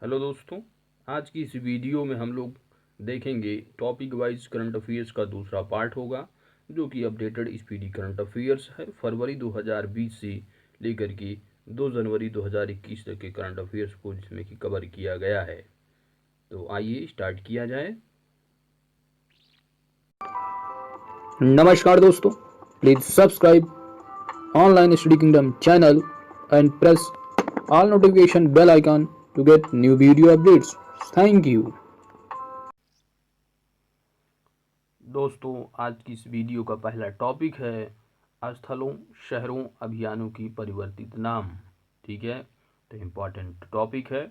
Hello दोस्तों, आज की इस वीडियो में हम लोग देखेंगे टॉपिक वाइज करंट अफेयर्स का दूसरा पार्ट होगा, जो कि अपडेटेड स्पीडी करंट अफेयर्स है फरवरी 2020 से लेकर के 2 जनवरी 2021 तक के करंट अफेयर्स को, जिसमें कि कवर किया गया है। तो आइए स्टार्ट किया जाए। नमस्कार दोस्तों, please subscribe online study kingdom channel and press all notification bell icon to get new video updates. Thank you. दोस्तों, आज की इस वीडियो का पहला टॉपिक है स्थलों, शहरों, अभियानों की परिवर्तित नाम। ठीक है, तो इम्पॉर्टेंट टॉपिक है।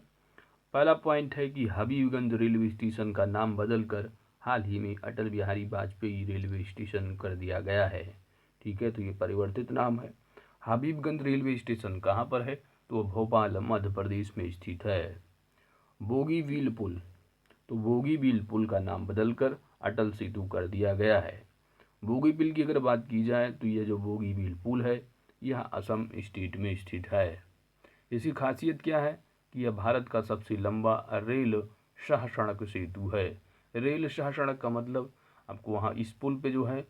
पहला पॉइंट है कि हबीबगंज रेलवे स्टेशन का नाम बदलकर हाल ही में अटल बिहारी वाजपेयी रेलवे स्टेशन कर दिया गया है। ठीक है, तो ये परिवर्तित नाम है। हबीबगंज रेलवे स्टेशन कहाँ पर है? तो वो भोपाल मध्य प्रदेश में स्थित है। बोगीबील पुल, तो बोगीबील पुल का नाम बदलकर अटल सेतु कर दिया गया है। बोगीबील की अगर बात की जाए तो यह जो बोगीबील पुल है, यह असम स्टेट में स्थित है। इसकी खासियत क्या है कि यह भारत का सबसे लंबा रेल सह सड़क सेतु है। रेल सह सड़क का मतलब आपको वहाँ इस पुल पे जो है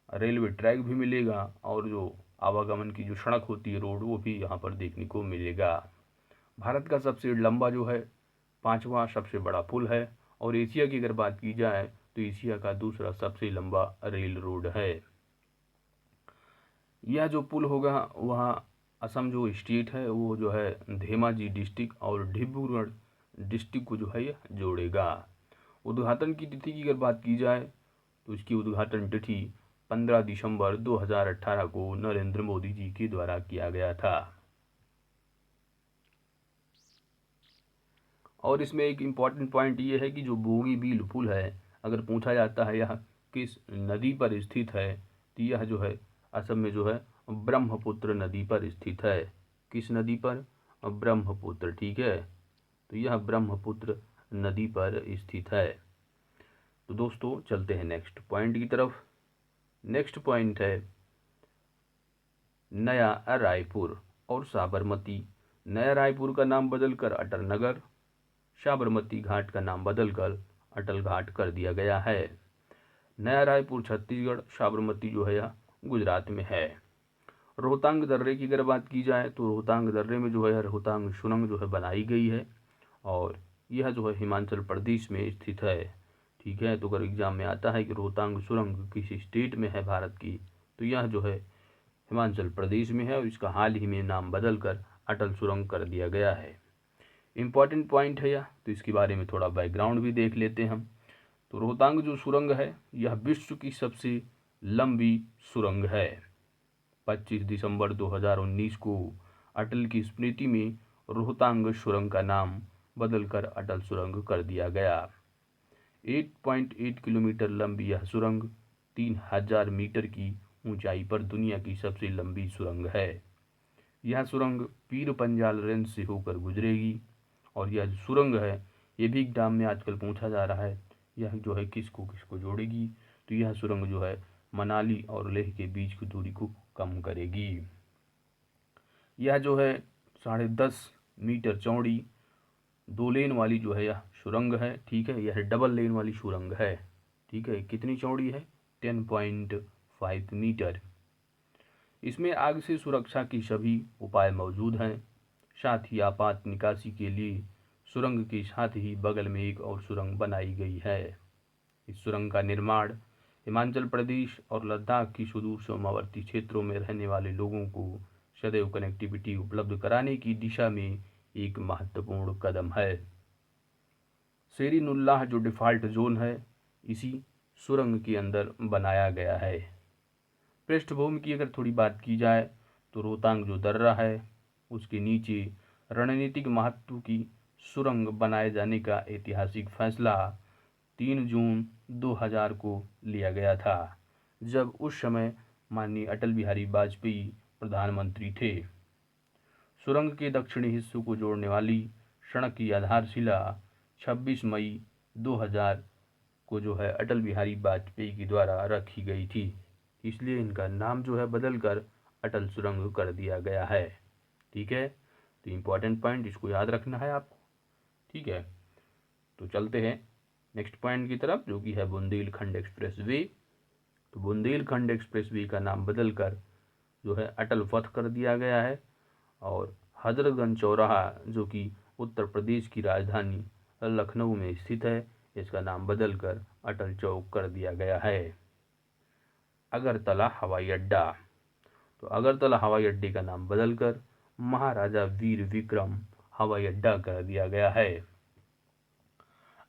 रेलवे ट्रैक भी मिलेगा और जो आवागमन की जो सड़क होती है, रोड, वो भी यहाँ पर देखने को मिलेगा। भारत का सबसे लंबा जो है 5वां सबसे बड़ा पुल है, और एशिया की अगर बात की जाए तो एशिया का दूसरा सबसे लंबा रेल रोड है। यह जो पुल होगा वह असम जो स्टेट है वो जो है धेमाजी डिस्ट्रिक्ट और डिब्रूगढ़ डिस्ट्रिक्ट को जो है यह जोड़ेगा। उद्घाटन की तिथि की अगर बात की जाए तो इसकी उद्घाटन तिथि 15 दिसंबर 2018 को नरेंद्र मोदी जी के द्वारा किया गया था। और इसमें एक इम्पॉर्टेंट पॉइंट ये है कि जो बोगीबील पुल है, अगर पूछा जाता है यह किस नदी पर स्थित है, तो यह जो है असम में जो है ब्रह्मपुत्र नदी पर स्थित है। किस नदी पर? ब्रह्मपुत्र। ठीक है, तो यह ब्रह्मपुत्र नदी पर स्थित है। तो दोस्तों चलते हैं नेक्स्ट पॉइंट की तरफ। नेक्स्ट पॉइंट है नया रायपुर और साबरमती। नया रायपुर का नाम बदलकर अटल नगर, साबरमती घाट का नाम बदलकर अटल घाट कर दिया गया है। नया रायपुर छत्तीसगढ़, साबरमती जो है यह गुजरात में है। रोहतांग दर्रे की अगर बात की जाए तो रोहतांग दर्रे में जो है रोहतांग सुरंग जो है बनाई गई है, और यह जो है हिमाचल प्रदेश में स्थित है। ठीक है, तो अगर एग्जाम में आता है कि रोहतांग सुरंग किसी स्टेट में है भारत की, तो यह जो है हिमाचल प्रदेश में है, और इसका हाल ही में नाम बदलकर अटल सुरंग कर दिया गया है। इम्पॉर्टेंट पॉइंट है यह, तो इसके बारे में थोड़ा बैकग्राउंड भी देख लेते हैं हम। तो रोहतांग जो सुरंग है यह विश्व की सबसे लंबी सुरंग है। 25 दिसंबर 2019 को अटल की स्मृति में रोहतांग सुरंग का नाम बदलकर अटल सुरंग कर दिया गया। 8.8 किलोमीटर लंबी यह सुरंग 3000 मीटर की ऊंचाई पर दुनिया की सबसे लंबी सुरंग है। यह सुरंग पीर पंजाल रेंज से होकर गुजरेगी, और यह जो सुरंग है ये भी एग्जाम में आजकल पूछा जा रहा है, यह जो है किसको किसको जोड़ेगी? तो यह सुरंग जो है मनाली और लेह के बीच की दूरी को कम करेगी। यह जो है 10.5 मीटर चौड़ी 2 लेन वाली जो है यह सुरंग है। ठीक है, यह डबल लेन वाली सुरंग है। ठीक है, कितनी चौड़ी है? 10.5 मीटर। इसमें आग से सुरक्षा की सभी उपाय मौजूद हैं। साथ ही आपात निकासी के लिए सुरंग के साथ ही बगल में एक और सुरंग बनाई गई है। इस सुरंग का निर्माण हिमाचल प्रदेश और लद्दाख की सुदूर सीमावर्ती क्षेत्रों में रहने वाले लोगों को सदैव कनेक्टिविटी उपलब्ध कराने की दिशा में एक महत्वपूर्ण कदम है। शेरी नुल्लाह जो डिफ़ॉल्ट जोन है, इसी सुरंग के अंदर बनाया गया है। पृष्ठभूमि की अगर थोड़ी बात की जाए तो रोहतांग जो दर्रा है उसके नीचे रणनीतिक महत्व की सुरंग बनाए जाने का ऐतिहासिक फैसला 3 जून 2000 को लिया गया था, जब उस समय माननीय अटल बिहारी वाजपेयी प्रधानमंत्री थे। सुरंग के दक्षिणी हिस्सों को जोड़ने वाली सड़क की आधारशिला 26 मई 2000 को जो है अटल बिहारी वाजपेयी के द्वारा रखी गई थी, इसलिए इनका नाम जो है बदलकर अटल सुरंग कर दिया गया है। ठीक है, तो इम्पोर्टेंट पॉइंट इसको याद रखना है आपको। ठीक है। तो चलते हैं नेक्स्ट पॉइंट की तरफ, जो कि है बुंदेलखंड एक्सप्रेस वे। तो बुंदेलखंड एक्सप्रेस वे का नाम बदलकर जो है अटल पथ कर दिया गया है। और हजरतगंज चौराहा, जो कि उत्तर प्रदेश की राजधानी लखनऊ में स्थित है, इसका नाम बदलकर अटल चौक कर दिया गया है। अगरतला हवाई अड्डा, तो अगरतला हवाई अड्डे का नाम बदलकर महाराजा वीर विक्रम हवाई अड्डा कर दिया गया है।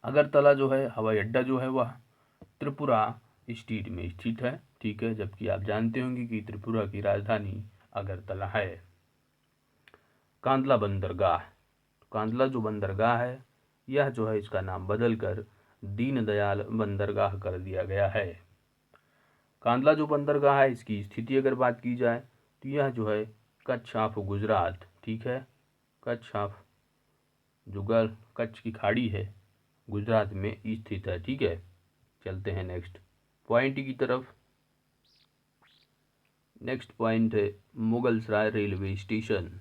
अगरतला जो है हवाई अड्डा जो है वह त्रिपुरा स्टेट में स्थित है, ठीक है, जबकि आप जानते होंगे कि त्रिपुरा की राजधानी अगरतला है। कांदला बंदरगाह, कांदला जो बंदरगाह है यह जो है इसका नाम बदलकर दीनदयाल बंदरगाह कर दिया गया है। कांदला जो बंदरगाह है इसकी स्थिति अगर बात की जाए तो यह जो है कच्छ ऑफ गुजरात, ठीक है, कच्छ ऑफ जो कच्छ की खाड़ी है गुजरात में स्थित है, ठीक है। चलते हैं नेक्स्ट पॉइंट की तरफ। नेक्स्ट पॉइंट है Mughalsarai railway station.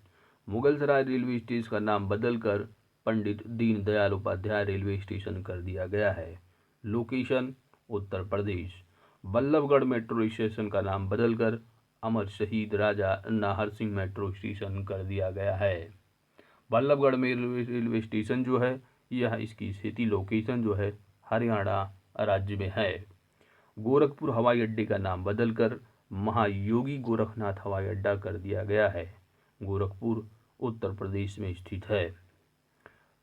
Mughalsarai railway station का नाम बदलकर पंडित दीनदयाल उपाध्याय रेलवे स्टेशन कर दिया गया है। Location Uttar Pradesh. Ballabhgarh metro station का नाम बदलकर अमर शहीद राजा नाहर सिंह मेट्रो स्टेशन कर दिया गया है। बल्लभगढ़ में रेलवे स्टेशन जो है यह इसकी स्थिति लोकेशन जो है हरियाणा राज्य में है। गोरखपुर हवाई अड्डे का नाम बदलकर महायोगी गोरखनाथ हवाई अड्डा कर दिया गया है। गोरखपुर उत्तर प्रदेश में स्थित है।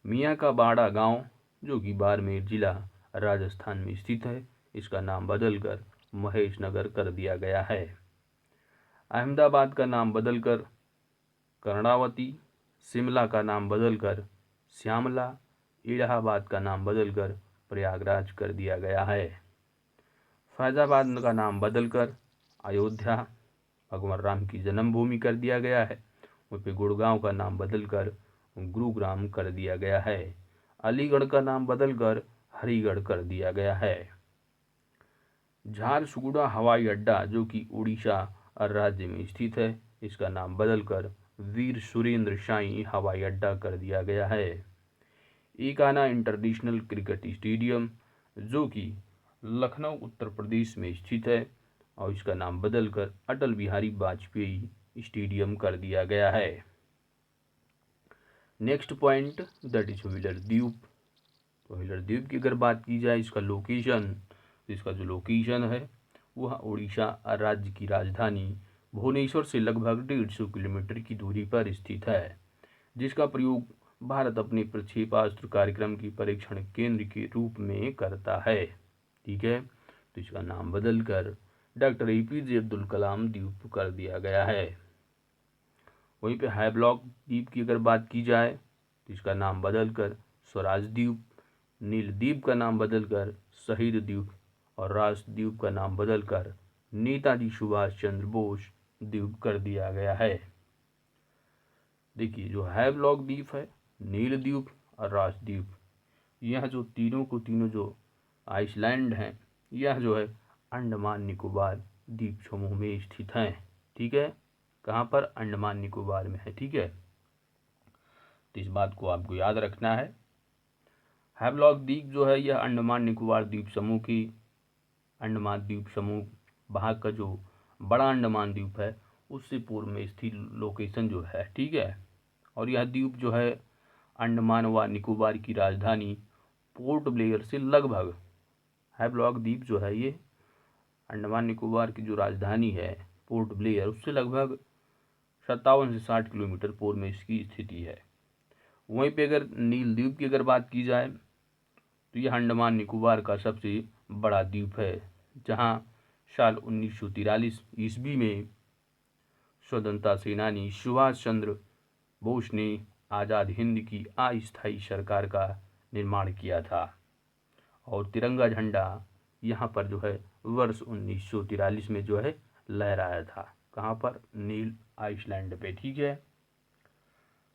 मियाँ का बाड़ा गांव, जो कि बाड़मेर जिला राजस्थान में स्थित है, इसका नाम बदलकर महेश नगर कर दिया गया है। अहमदाबाद का नाम बदलकर कर्णावती, शिमला का नाम बदलकर श्यामला, इलाहाबाद का नाम बदलकर प्रयागराज कर दिया गया है। फैजाबाद का नाम बदलकर अयोध्या भगवान राम की जन्मभूमि कर दिया गया है। वहीं पे गुड़गांव का नाम बदलकर गुरुग्राम कर दिया गया है। अलीगढ़ का नाम बदलकर हरिगढ़ कर दिया गया है। झारसुगुड़ा हवाई अड्डा, जो कि उड़ीसा राज्य में स्थित है, इसका नाम बदलकर वीर सुरेंद्र शाही हवाई अड्डा कर दिया गया है। एकाना इंटरनेशनल क्रिकेट स्टेडियम, जो कि लखनऊ उत्तर प्रदेश में स्थित है, और इसका नाम बदलकर अटल बिहारी वाजपेयी स्टेडियम कर दिया गया है। Next point that is wheeler द्वीप। तो व्हीलर द्वीप की अगर बात की जाए इसका जो लोकेशन है वह उड़ीसा राज्य की राजधानी भुवनेश्वर से लगभग 150 किलोमीटर की दूरी पर स्थित है, जिसका प्रयोग भारत अपने प्रक्षेपास्त्र कार्यक्रम की परीक्षण केंद्र के रूप में करता है, ठीक है। तो इसका नाम बदलकर डॉक्टर APJ अब्दुल कलाम द्वीप कर दिया गया है। वहीं पे हैवलॉक द्वीप की अगर बात की जाए तो इसका नाम बदलकर स्वराज द्वीप, नील द्वीप का नाम बदलकर शहीद द्वीप, और राजद्वीप का नाम बदलकर नेताजी सुभाष चंद्र बोस द्वीप कर दिया गया है। देखिए जो हैवलॉक द्वीप है, नील द्वीप और राजद्वीप, यह जो तीनों जो आइसलैंड हैं, यह जो है अंडमान निकोबार द्वीप समूह में स्थित हैं, ठीक है। कहाँ पर? अंडमान निकोबार में है, ठीक है। तो इस बात को आपको याद रखना है। हैवलॉक द्वीप जो है यह अंडमान निकोबार द्वीप समूह की अंडमान द्वीप समूह भाग का जो बड़ा अंडमान द्वीप है उससे पूर्व में स्थित लोकेशन जो है, ठीक है। और यह द्वीप जो है अंडमान व निकोबार की राजधानी पोर्ट ब्लेयर से लगभग, हैवलॉक द्वीप जो है ये अंडमान निकोबार की जो राजधानी है पोर्ट ब्लेयर उससे लगभग 57 से 60 किलोमीटर पूर्व में इसकी स्थिति है। वहीं पे अगर नील द्वीप की अगर बात की जाए तो यह अंडमान निकोबार का सबसे बड़ा द्वीप है, जहां साल 1943 ईस्वी में स्वतंत्रता सेनानी सुभाष चंद्र बोस ने आज़ाद हिंद की अस्थायी सरकार का निर्माण किया था, और तिरंगा झंडा यहाँ पर जो है वर्ष 1943 में जो है लहराया था। कहाँ पर? नील आइसलैंड पे, ठीक है।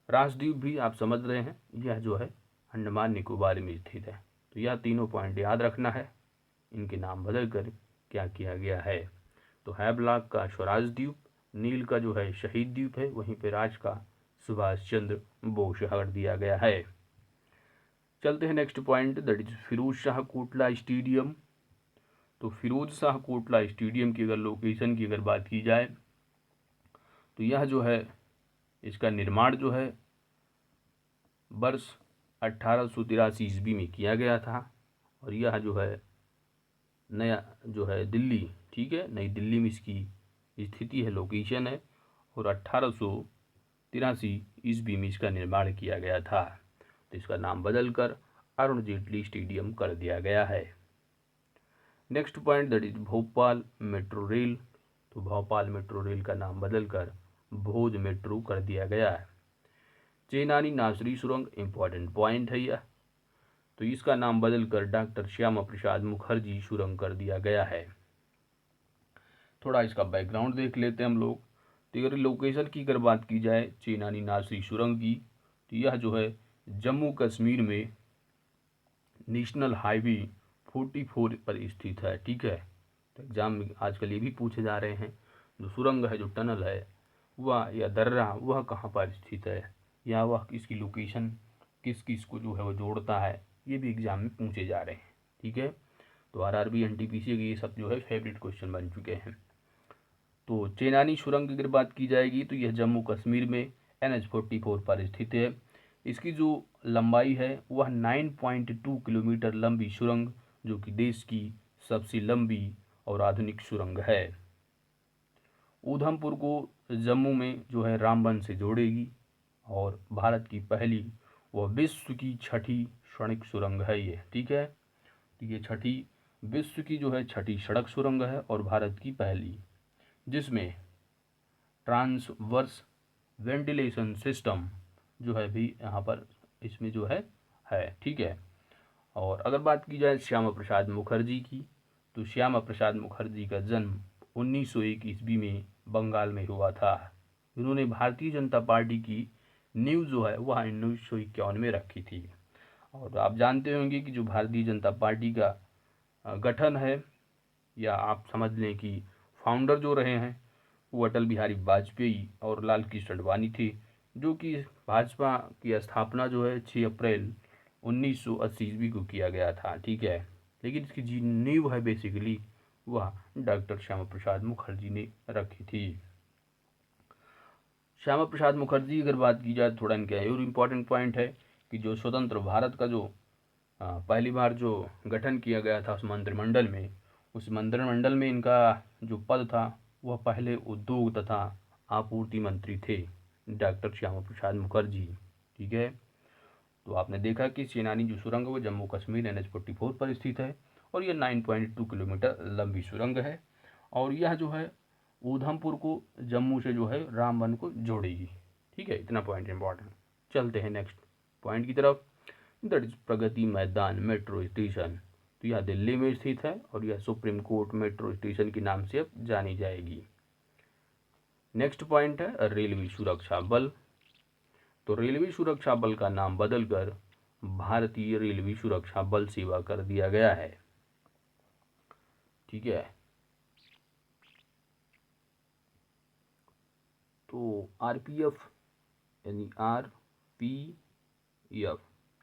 राजद्वीप भी आप समझ रहे हैं, यह जो है अंडमान निकोबार में स्थित है। तो यह तीनों पॉइंट याद रखना है, इनके नाम बदल कर क्या किया गया है। तो हैवलॉक का स्वराज द्वीप, नील का जो है शहीद द्वीप है, वहीं पे राज का सुभाष चंद्र बोस कर दिया गया है। चलते हैं next point, that is Firoz Shah Kotla stadium. तो फिरोज शाह कोटला स्टेडियम की अगर लोकेशन की अगर बात की जाए तो यह जो है इसका निर्माण जो है वर्ष 1883 ईस्वी में किया गया था। और यह जो है नया जो है दिल्ली, ठीक है, नई दिल्ली में इसकी स्थिति है, लोकेशन है। और 1883 ईस्वी में इसका निर्माण किया गया था। तो इसका नाम बदलकर अरुण जेटली स्टेडियम कर दिया गया है। Next point, that is Bhopal metro rail. तो भोपाल मेट्रो रेल का नाम बदलकर भोज मेट्रो कर दिया गया है। चेनानी नासरी सुरंग, इंपॉर्टेंट पॉइंट है यह। तो इसका नाम बदलकर डॉक्टर श्यामा प्रसाद मुखर्जी सुरंग कर दिया गया है। थोड़ा इसका बैकग्राउंड देख लेते हैं हम लोग। तो अगर लोकेशन की अगर बात की जाए चेनानी नासरी सुरंग की, तो यह जो है जम्मू कश्मीर में नेशनल हाईवे 44 पर स्थित है, ठीक है। तो एग्जाम में आजकल ये भी पूछे जा रहे हैं, जो सुरंग है, जो टनल है वह या दर्रा, वह कहाँ पर स्थित है, या वह इसकी लोकेशन किस किस को जो है वो जोड़ता है, ये भी एग्जाम में पूछे जा रहे हैं, ठीक है। तो आरआरबी एनटीपीसी के ये सब जो है फेवरेट क्वेश्चन बन चुके हैं। तो चेनानी सुरंग की अगर बात की जाएगी तो यह जम्मू कश्मीर में NH44 पर स्थित है। इसकी जो लंबाई है वह 9.2 किलोमीटर लंबी सुरंग, जो कि देश की सबसे लंबी और आधुनिक सुरंग है। उधमपुर को जम्मू में जो है रामबन से जोड़ेगी और भारत की पहली व विश्व की छठी सड़क सुरंग है ये, ठीक है। तो ये छठी विश्व की जो है छठी सड़क सुरंग है और भारत की पहली, जिसमें ट्रांसवर्स वेंटिलेशन सिस्टम जो है भी यहाँ पर इसमें जो है, ठीक है। और अगर बात की जाए श्यामा प्रसाद मुखर्जी की, तो श्यामा प्रसाद मुखर्जी का जन्म 1901 ईस्वी में बंगाल में हुआ था। उन्होंने भारतीय जनता पार्टी की नींव जो है वह 1951 में रखी थी। और आप जानते होंगे कि जो भारतीय जनता पार्टी का गठन है, या आप समझ लें कि फाउंडर जो रहे हैं वो अटल बिहारी वाजपेयी और लाल कृष्ण आडवाणी थे, जो कि भाजपा की स्थापना जो है 6 अप्रैल 1980 ईस्वी को किया गया था, ठीक है। लेकिन इसकी जी नींव है बेसिकली वह डॉक्टर श्यामा प्रसाद मुखर्जी ने रखी थी। श्यामा प्रसाद मुखर्जी अगर बात की जाए, थोड़ा इनका और इम्पोर्टेंट पॉइंट है कि जो स्वतंत्र भारत का जो पहली बार जो गठन किया गया था उस मंत्रिमंडल में, उस मंत्रिमंडल में इनका जो पद था वह पहले उद्योग तथा आपूर्ति मंत्री थे, डॉक्टर श्यामा प्रसाद मुखर्जी, ठीक है। तो आपने देखा कि चेनानी जो सुरंग है वो जम्मू कश्मीर NH44 पर स्थित है और यह 9.2 किलोमीटर लंबी सुरंग है। और यह जो है उधमपुर को जम्मू से जो है रामबन को जोड़ेगी, ठीक है। इतना पॉइंट इंपॉर्टेंट। चलते हैं नेक्स्ट पॉइंट की तरफ, that is Pragati Maidan metro station. तो यह दिल्ली में स्थित है और यह सुप्रीम कोर्ट मेट्रो स्टेशन के नाम से अब जानी जाएगी। नेक्स्ट पॉइंट है रेलवे सुरक्षा बल। तो रेलवे सुरक्षा बल का नाम बदलकर भारतीय रेलवे सुरक्षा बल सेवा कर दिया गया है, ठीक है। तो RPF यानी RPF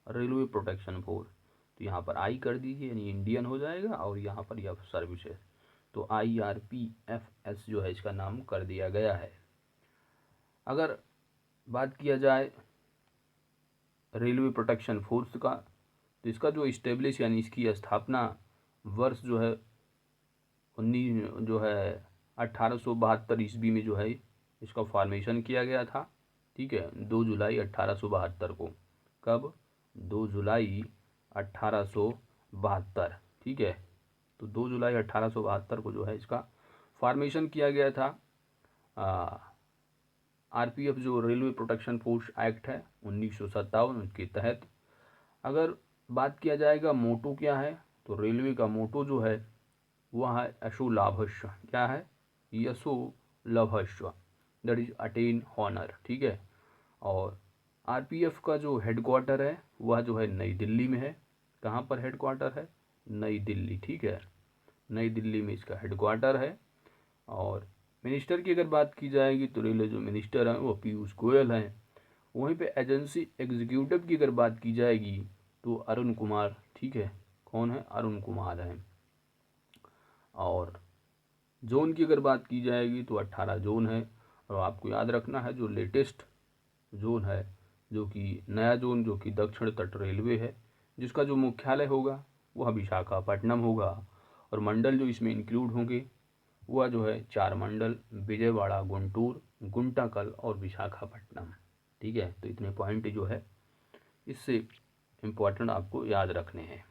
रेलवे प्रोटेक्शन फोर्स, तो यहाँ पर आई कर दीजिए यानी इंडियन हो जाएगा और यहाँ पर यह सर्विसेज, तो IRPFS जो है इसका नाम कर दिया गया है। अगर बात किया जाए रेलवे प्रोटेक्शन फोर्स का, तो इसका जो इस्टेब्लिश यानी इसकी स्थापना वर्ष जो है 1872 ईस्वी में जो है इसका फॉर्मेशन किया गया था, ठीक है, 2 जुलाई 1872 को। कब? 2 जुलाई 1872, ठीक है। तो 2 जुलाई 1872 को जो है इसका फॉर्मेशन किया गया था। RPF जो रेलवे प्रोटेक्शन फोर्स एक्ट है 1957 के तहत। अगर बात किया जाएगा मोटो क्या है, तो रेलवे का मोटो जो है वह है यशो लाभस्व। क्या है? यशो लाभस्व, दैट इज अटेन हॉनर, ठीक है। और RPF का जो हेडक्वार्टर है वह जो है नई दिल्ली में है। कहाँ पर हेडक्वार्टर है? नई दिल्ली, ठीक है, नई दिल्ली में इसका हेडक्वार्टर है। और मिनिस्टर की अगर बात की जाएगी तो रेलवे जो मिनिस्टर हैं वो पीयूष गोयल हैं। वहीं पे एजेंसी एग्जीक्यूटिव की अगर बात की जाएगी तो अरुण कुमार, ठीक है, कौन है, अरुण कुमार है। और जोन की अगर बात की जाएगी तो 18 जोन है। और आपको याद रखना है जो लेटेस्ट जोन है, जो कि नया जोन, जो कि दक्षिण तट रेलवे है, जिसका जो मुख्यालय होगा वह विशाखापट्टनम होगा। और मंडल जो इसमें इंक्लूड होंगे वह जो है 4 मंडल, विजयवाड़ा, गुंटूर, गुंटाकल और विशाखापट्टनम। ठीक है, तो इतने पॉइंट जो है इससे इम्पोर्टेंट आपको याद रखने हैं।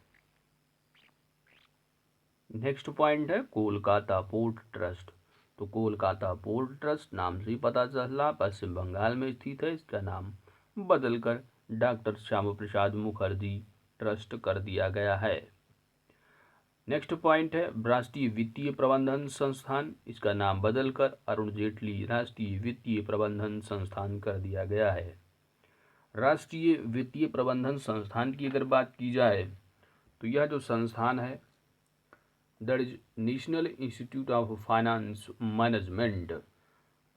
नेक्स्ट पॉइंट है कोलकाता पोर्ट ट्रस्ट। तो कोलकाता पोर्ट ट्रस्ट नाम से ही पता चला पश्चिम बंगाल में स्थित है। इसका नाम बदलकर डॉक्टर श्यामा प्रसाद मुखर्जी ट्रस्ट कर दिया गया है। नेक्स्ट पॉइंट है राष्ट्रीय वित्तीय प्रबंधन संस्थान। इसका नाम बदलकर अरुण जेटली राष्ट्रीय वित्तीय प्रबंधन संस्थान कर दिया गया है। राष्ट्रीय वित्तीय प्रबंधन संस्थान की अगर बात की जाए तो यह जो संस्थान है that is national institute of finance management.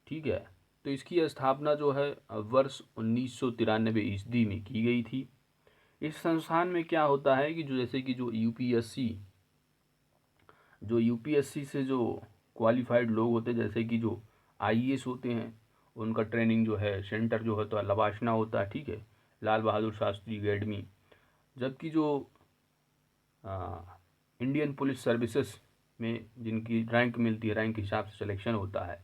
ठीक है, तो इसकी स्थापना जो है वर्ष 1993 ईस्वी में की गई थी। इस संस्थान में क्या होता है कि जो जैसे कि जो यूपीएससी से जो क्वालिफाइड लोग होते हैं, जैसे कि जो आईएएस होते हैं, उनका ट्रेनिंग जो है सेंटर जो है तो लवाशना होता है। ठीक है, लाल बहादुर शास्त्री अकेडमी। जबकि जो इंडियन पुलिस सर्विसेज में जिनकी रैंक मिलती है, रैंक के हिसाब से सिलेक्शन होता है,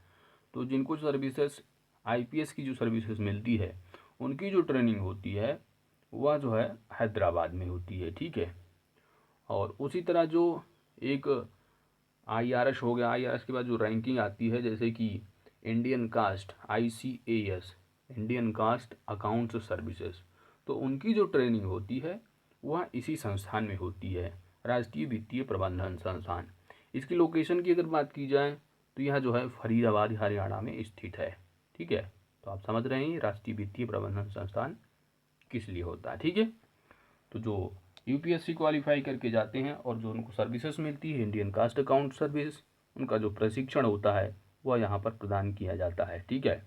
तो जिनको सर्विसेज आईपीएस की जो सर्विसेज मिलती है उनकी जो ट्रेनिंग होती है वह जो है हैदराबाद में होती है। ठीक है, और उसी तरह जो एक आईआरएस हो गया, आईआरएस के बाद जो रैंकिंग आती है जैसे कि Indian cost ICAS, Indian cost accounts services, तो उनकी जो ट्रेनिंग होती है वह इसी संस्थान में होती है, राष्ट्रीय वित्तीय प्रबंधन संस्थान। इसकी लोकेशन की अगर बात की जाए तो यह जो है फरीदाबाद हरियाणा में स्थित है। ठीक है, तो आप समझ रहे हैं राष्ट्रीय वित्तीय प्रबंधन संस्थान किस लिए होता है। ठीक है, तो जो यूपीएससी क्वालिफाई करके जाते हैं और जो उनको सर्विसेज मिलती है इंडियन कास्ट अकाउंट सर्विस, उनका जो प्रशिक्षण होता है वह यहाँ पर प्रदान किया जाता है। ठीक है,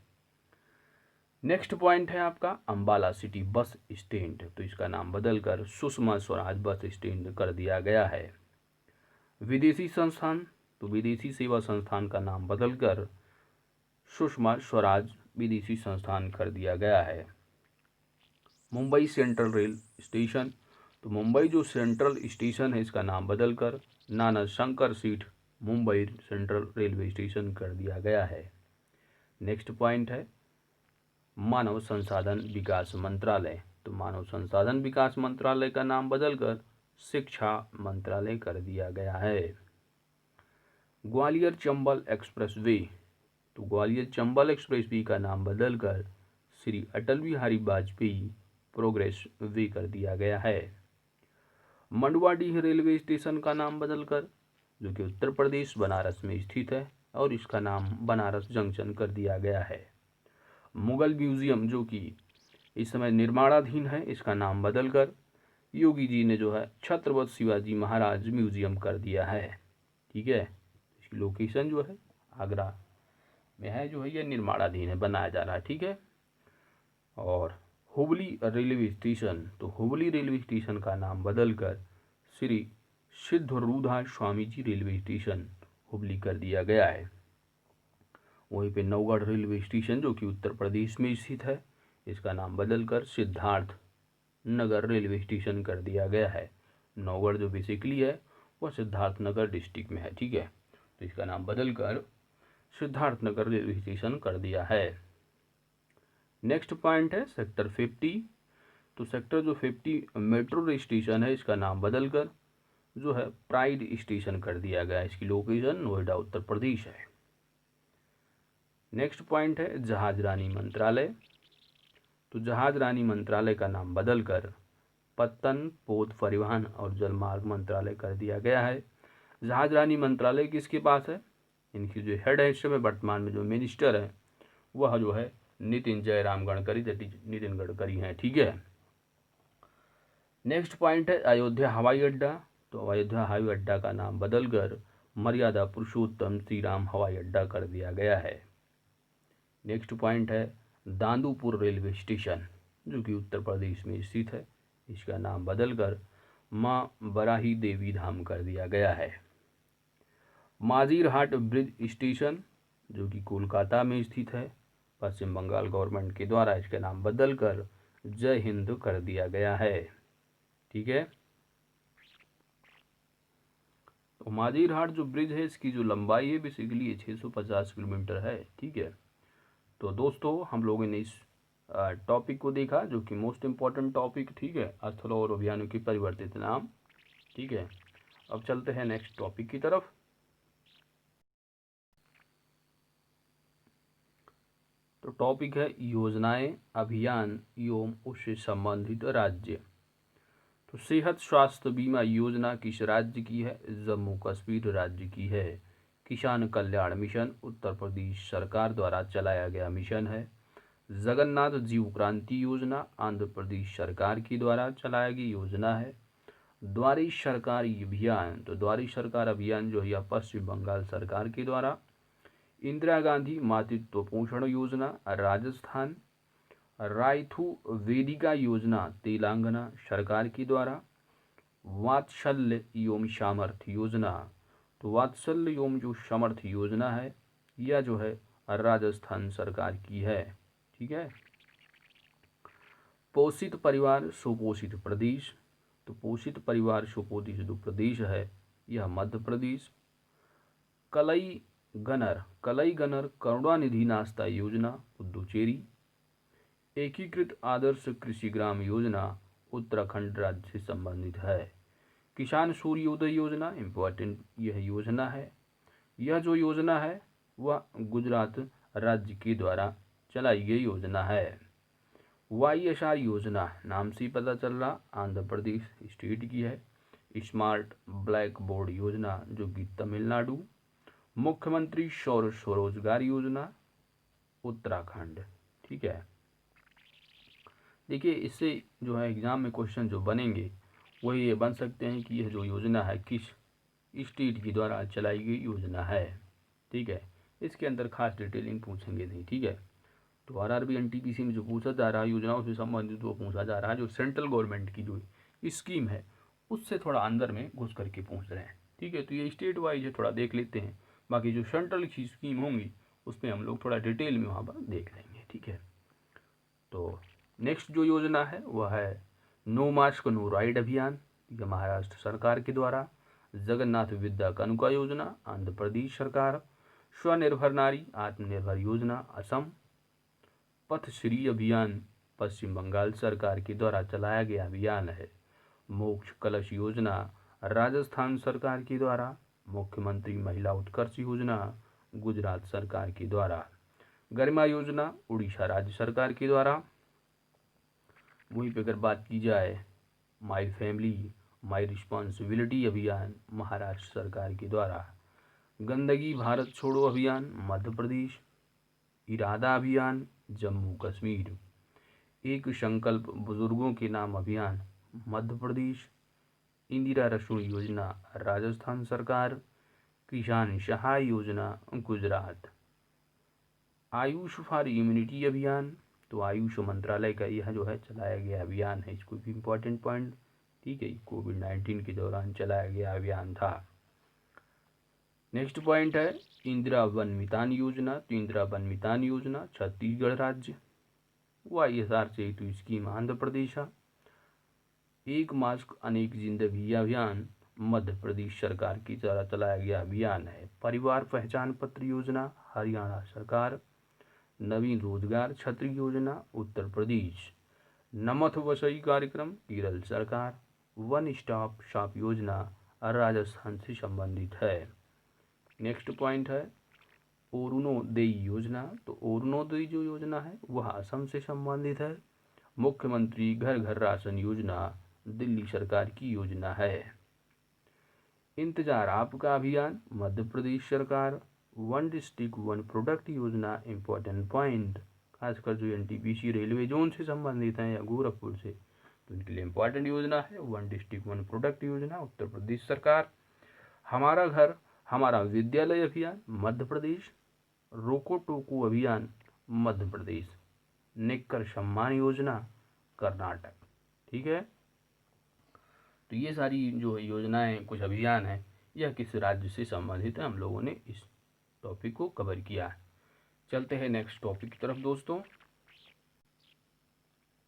नेक्स्ट पॉइंट है आपका अंबाला सिटी बस स्टैंड। तो इसका नाम बदलकर सुषमा स्वराज बस स्टैंड कर दिया गया है। विदेशी संस्थान, तो विदेशी सेवा संस्थान का नाम बदलकर सुषमा स्वराज विदेशी संस्थान कर दिया गया है। मुंबई सेंट्रल रेल स्टेशन, तो मुंबई जो सेंट्रल स्टेशन है इसका नाम बदलकर नाना Shankar seat Mumbai central railway station कर दिया गया है। नेक्स्ट पॉइंट है मानव संसाधन विकास मंत्रालय। तो मानव संसाधन विकास मंत्रालय का नाम बदलकर शिक्षा मंत्रालय कर दिया गया है। ग्वालियर चंबल एक्सप्रेस वे, तो ग्वालियर चंबल एक्सप्रेस वे का नाम बदलकर श्री अटल बिहारी वाजपेयी प्रोग्रेस वे कर दिया गया है। मंडवाडीह रेलवे स्टेशन का नाम बदलकर, जो कि उत्तर प्रदेश बनारस में स्थित है, और इसका नाम बनारस जंक्शन कर दिया गया है। मुगल म्यूजियम, जो कि इस समय निर्माणाधीन है, इसका नाम बदलकर योगी जी ने जो है छत्रपति शिवाजी महाराज म्यूजियम कर दिया है। ठीक है, इसकी लोकेशन जो है आगरा में है, जो है ये निर्माणाधीन है, बनाया जा रहा है। ठीक है, और हुबली रेलवे स्टेशन, तो हुबली रेलवे स्टेशन का नाम बदलकर श्री सिद्धरूधा स्वामी जी रेलवे स्टेशन हुबली कर दिया गया है। वहीं पे नौगढ़ रेलवे स्टेशन, जो कि उत्तर प्रदेश में स्थित है, इसका नाम बदलकर सिद्धार्थ नगर रेलवे स्टेशन कर दिया गया है। नौगढ़ जो बेसिकली है वह सिद्धार्थ नगर डिस्ट्रिक्ट में है। ठीक है, तो इसका नाम बदलकर सिद्धार्थ नगर रेलवे स्टेशन कर दिया है। नेक्स्ट पॉइंट है सेक्टर 50। तो सेक्टर जो 50 मेट्रो स्टेशन है इसका नाम बदलकर जो है प्राइड स्टेशन कर दिया गया है। इसकी लोकेशन नोएडा उत्तर प्रदेश है। नेक्स्ट पॉइंट है जहाज रानी मंत्रालय। तो जहाज रानी मंत्रालय का नाम बदलकर पत्तन पोत परिवहन और जलमार्ग मंत्रालय कर दिया गया है। जहाज रानी मंत्रालय किसके पास है, इनकी जो हेड है इस समय वर्तमान में जो मिनिस्टर है वह जो है नितिन जयराम गडकरी, नितिन गडकरी हैं। ठीक है, नेक्स्ट पॉइंट है अयोध्या हवाई अड्डा। तो अयोध्या हवाई अड्डा का नाम बदलकर मर्यादा पुरुषोत्तम श्री राम हवाई अड्डा कर दिया गया है। नेक्स्ट पॉइंट है दांदूपुर रेलवे स्टेशन, जो कि उत्तर प्रदेश में स्थित है, इसका नाम बदलकर माँ बराही देवी धाम कर दिया गया है। माजीरहाट ब्रिज स्टेशन जो कि कोलकाता में स्थित है, पश्चिम बंगाल गवर्नमेंट के द्वारा इसका नाम बदलकर जय हिंद कर दिया गया है। ठीक है, तो माजीरहाट जो ब्रिज है इसकी जो लंबाई है बेसिकली 650 किलोमीटर है। ठीक है, तो दोस्तों हम लोगों ने इस टॉपिक को देखा जो कि मोस्ट इम्पॉर्टेंट टॉपिक। ठीक है, स्थलों और अभियानों के परिवर्तित नाम। ठीक है, अब चलते हैं नेक्स्ट टॉपिक की तरफ। तो टॉपिक है योजनाएं, अभियान एवं उससे संबंधित राज्य। तो सेहत स्वास्थ्य बीमा योजना किस राज्य की है? जम्मू कश्मीर राज्य की है। किसान कल्याण मिशन उत्तर प्रदेश सरकार द्वारा चलाया गया मिशन है। जगन्नाथ जीव क्रांति योजना आंध्र प्रदेश सरकार के द्वारा चलाया गई योजना है। द्वारी सरकार अभियान, तो द्वारी सरकार अभियान जो है पश्चिम बंगाल सरकार के द्वारा। इंदिरा गांधी मातृत्व पोषण योजना राजस्थान। रायथू वेदिका योजना तेलंगाना सरकार के द्वारा। वात्सल्य एवं सामर्थ्य योजना, तो वात्सल्य एवं जो सामर्थ्य योजना है यह जो है राजस्थान सरकार की है। ठीक है, पोषित परिवार सुपोषित प्रदेश, तो पोषित परिवार सुपोषित जो प्रदेश है यह मध्य प्रदेश। कलई गनर करुणानिधि नाश्ता योजना पुदुचेरी। एकीकृत आदर्श कृषि ग्राम योजना उत्तराखंड राज्य से संबंधित है। किसान सूर्योदय योजना इम्पोर्टेंट यह योजना है। यह जो योजना है वह गुजरात राज्य के द्वारा चलाई गई योजना है। YSR योजना नाम से पता चल रहा आंध्र प्रदेश स्टेट की है। स्मार्ट ब्लैक बोर्ड योजना जो कि तमिलनाडु। मुख्यमंत्री सौर स्वरोजगार योजना उत्तराखंड। ठीक है, देखिए इससे जो है एग्जाम में क्वेश्चन जो बनेंगे वही ये बन सकते हैं कि यह जो योजना है किस स्टेट के द्वारा चलाई गई योजना है। ठीक है, इसके अंदर खास डिटेलिंग पूछेंगे नहीं। ठीक है, तो RRB NTPC में जो पूछा जा रहा है योजनाओं से संबंधित वो पूछा जा रहा है जो सेंट्रल गवर्नमेंट की जो स्कीम है उससे थोड़ा अंदर में घुस करके पूछ रहे हैं। ठीक है, तो ये स्टेट वाइज है, थोड़ा देख लेते हैं। बाकी जो सेंट्रल की स्कीम होंगी उसमें हम लोग थोड़ा डिटेल में वहाँ पर देख लेंगे। ठीक है, तो नेक्स्ट जो योजना है वह है नो मास्क नो राइड अभियान, यह महाराष्ट्र सरकार के द्वारा। जगन्नाथ विद्या कानुका योजना आंध्र प्रदेश सरकार। स्वनिर्भर नारी आत्मनिर्भर योजना असम। पथश्री अभियान पश्चिम बंगाल सरकार के द्वारा चलाया गया अभियान है। मोक्ष कलश योजना राजस्थान सरकार के द्वारा। मुख्यमंत्री महिला उत्कर्ष योजना गुजरात सरकार के द्वारा। गरिमा योजना उड़ीसा राज्य सरकार के द्वारा। वहीं पर अगर बात की जाए माई फैमिली माई रिस्पॉन्सिबिलिटी अभियान महाराष्ट्र सरकार के द्वारा। गंदगी भारत छोड़ो अभियान मध्य प्रदेश। इरादा अभियान जम्मू कश्मीर। एक संकल्प बुजुर्गों के नाम अभियान मध्य प्रदेश। इंदिरा रसोई योजना राजस्थान सरकार। किसान सहाय योजना गुजरात। आयुष फॉर इम्यूनिटी अभियान, तो आयुष मंत्रालय का यह जो है चलाया गया अभियान है। इसको भी इम्पोर्टेंट पॉइंट। ठीक है, कोविड-19 के दौरान चलाया गया अभियान था। नेक्स्ट पॉइंट है इंदिरा वन मितान योजना, तो इंदिरा वन मितान योजना छत्तीसगढ़ राज्य। YSR से तो स्कीम आंध्र प्रदेश। एक मास्क अनेक जिंदगी अभियान मध्य प्रदेश सरकार की द्वारा चलाया गया अभियान है। परिवार पहचान पत्र योजना हरियाणा सरकार। नवीन रोजगार छतरी योजना उत्तर प्रदेश। नमथ वसई कार्यक्रम केरल सरकार। वन स्टॉप शॉप योजना राजस्थान से संबंधित है। नेक्स्ट पॉइंट है अरुणोदय योजना, तो अरुणोदय जो योजना है वह असम से संबंधित है। मुख्यमंत्री घर घर राशन योजना दिल्ली सरकार की योजना है। इंतजार आपका अभियान मध्य प्रदेश सरकार। वन डिस्ट्रिक्ट वन प्रोडक्ट योजना इम्पोर्टेंट पॉइंट, खासकर जो NTPC रेलवे जोन से संबंधित है या गोरखपुर से तो इनके लिए इम्पोर्टेंट योजना है। वन डिस्ट्रिक्ट वन प्रोडक्ट योजना उत्तर प्रदेश सरकार। हमारा घर हमारा विद्यालय अभियान मध्य प्रदेश। रोको टोको अभियान मध्य प्रदेश। नेकर सम्मान योजना कर्नाटक। ठीक है, तो ये सारी जो योजनाएं, कुछ अभियान हैं, यह किस राज्य से संबंधित है, हम लोगों ने इस टॉपिक को कवर किया है। चलते हैं नेक्स्ट टॉपिक की तरफ दोस्तों।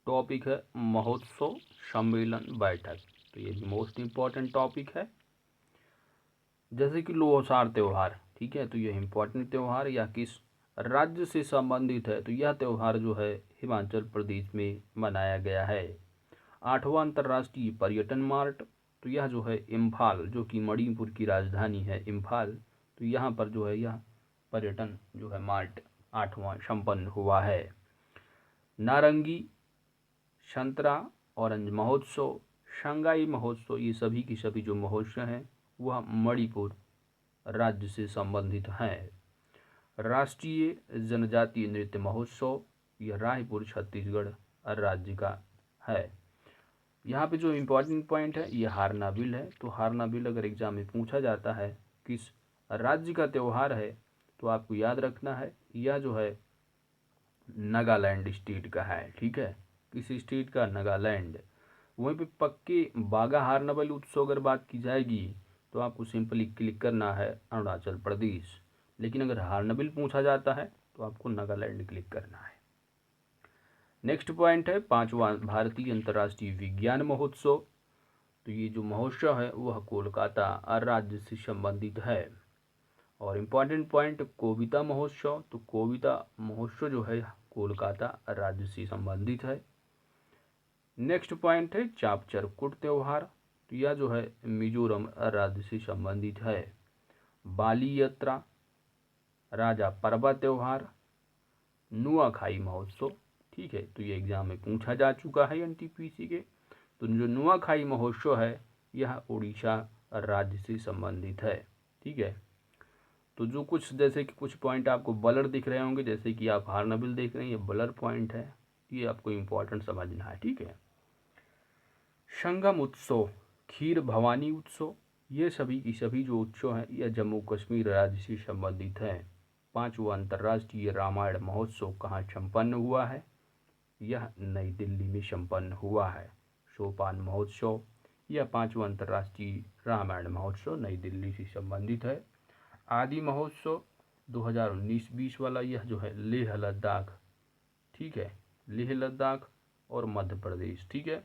टॉपिक है महोत्सव सम्मेलन बैठक। तो ये भी मोस्ट इम्पॉर्टेंट टॉपिक है। जैसे कि लोसार त्यौहार, ठीक है, तो यह इम्पॉर्टेंट त्यौहार या किस राज्य से संबंधित है, तो यह त्यौहार जो है हिमाचल प्रदेश में मनाया गया है। 8वां अंतर्राष्ट्रीय पर्यटन मार्ट, तो यह जो है इम्फाल, जो कि मणिपुर की राजधानी है इम्फाल, तो यहाँ पर जो है यह पर्यटन जो है मार्ट 8वां संपन्न हुआ है। नारंगी, संतरा, ऑरेंज महोत्सव, शंघाई महोत्सव, ये सभी की सभी जो महोत्सव हैं वह मणिपुर राज्य से संबंधित हैं। राष्ट्रीय जनजातीय नृत्य महोत्सव, यह रायपुर छत्तीसगढ़ राज्य का है। यहाँ पे जो इम्पोर्टेंट पॉइंट है ये हारनाबिल है। तो हारनाबिल अगर एग्जाम में पूछा जाता है किस राज्य का त्यौहार है, तो आपको याद रखना है यह जो है नागालैंड स्टेट का है, ठीक है। किस स्टेट का? नागालैंड। वहीं पे पक्के बागा हारनाबिल उत्सव अगर बात की जाएगी तो आपको सिंपली क्लिक करना है अरुणाचल प्रदेश। लेकिन अगर हारनाबिल पूछा जाता है तो आपको नागालैंड क्लिक करना है। नेक्स्ट पॉइंट है 5वां भारतीय अंतर्राष्ट्रीय विज्ञान महोत्सव। तो ये जो महोत्सव है वह कोलकाता राज्य से संबंधित है। और इम्पॉर्टेंट पॉइंट कोविता महोत्सव, तो कोविता महोत्सव जो है कोलकाता राज्य से संबंधित है। नेक्स्ट पॉइंट है चापचरकुट त्यौहार, तो यह जो है मिजोरम राज्य से संबंधित है। बाली यात्रा, राजा परबा त्यौहार, नुआखाई महोत्सव, ठीक है, तो ये एग्जाम में पूछा जा चुका है एनटीपीसी के। तो जो नुआखाई महोत्सव है यह उड़ीसा राज्य से संबंधित है, ठीक है। तो जो कुछ जैसे कि कुछ पॉइंट आपको ब्लर दिख रहे होंगे, जैसे कि आप हारनाबिल देख रहे हैं, ये ब्लर पॉइंट है, ये आपको इम्पोर्टेंट समझना है, ठीक है। संगम उत्सव, खीर भवानी उत्सव, ये सभी की सभी जो उत्सव हैं यह जम्मू कश्मीर राज्य से संबंधित हैं। 5वां अंतर्राष्ट्रीय रामायण महोत्सव कहाँ संपन्न हुआ है? यह नई दिल्ली में संपन्न हुआ है। सोपान महोत्सव, यह 5वां अंतर्राष्ट्रीय रामायण महोत्सव नई दिल्ली से संबंधित है। आदि महोत्सव 2019-20 वाला, यह जो है लेह लद्दाख, ठीक है, लेह लद्दाख और मध्य प्रदेश, ठीक है।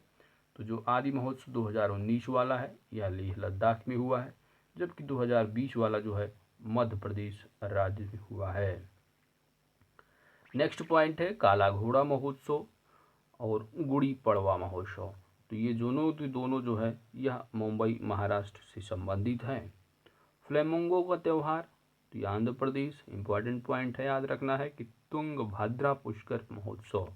तो जो आदि महोत्सव 2019 वाला है यह लेह लद्दाख में हुआ है, जबकि 2020 वाला जो है मध्य प्रदेश राज्य में हुआ है। नेक्स्ट पॉइंट है काला घोड़ा महोत्सव और गुड़ी पड़वा महोत्सव। तो ये दोनों जो है यह मुंबई महाराष्ट्र से संबंधित हैं। फ्लेमिंगो का त्यौहार, तो ये आंध्र प्रदेश। इंपॉर्टेंट पॉइंट है, याद रखना है कि तुंगभद्रा पुष्कर महोत्सव,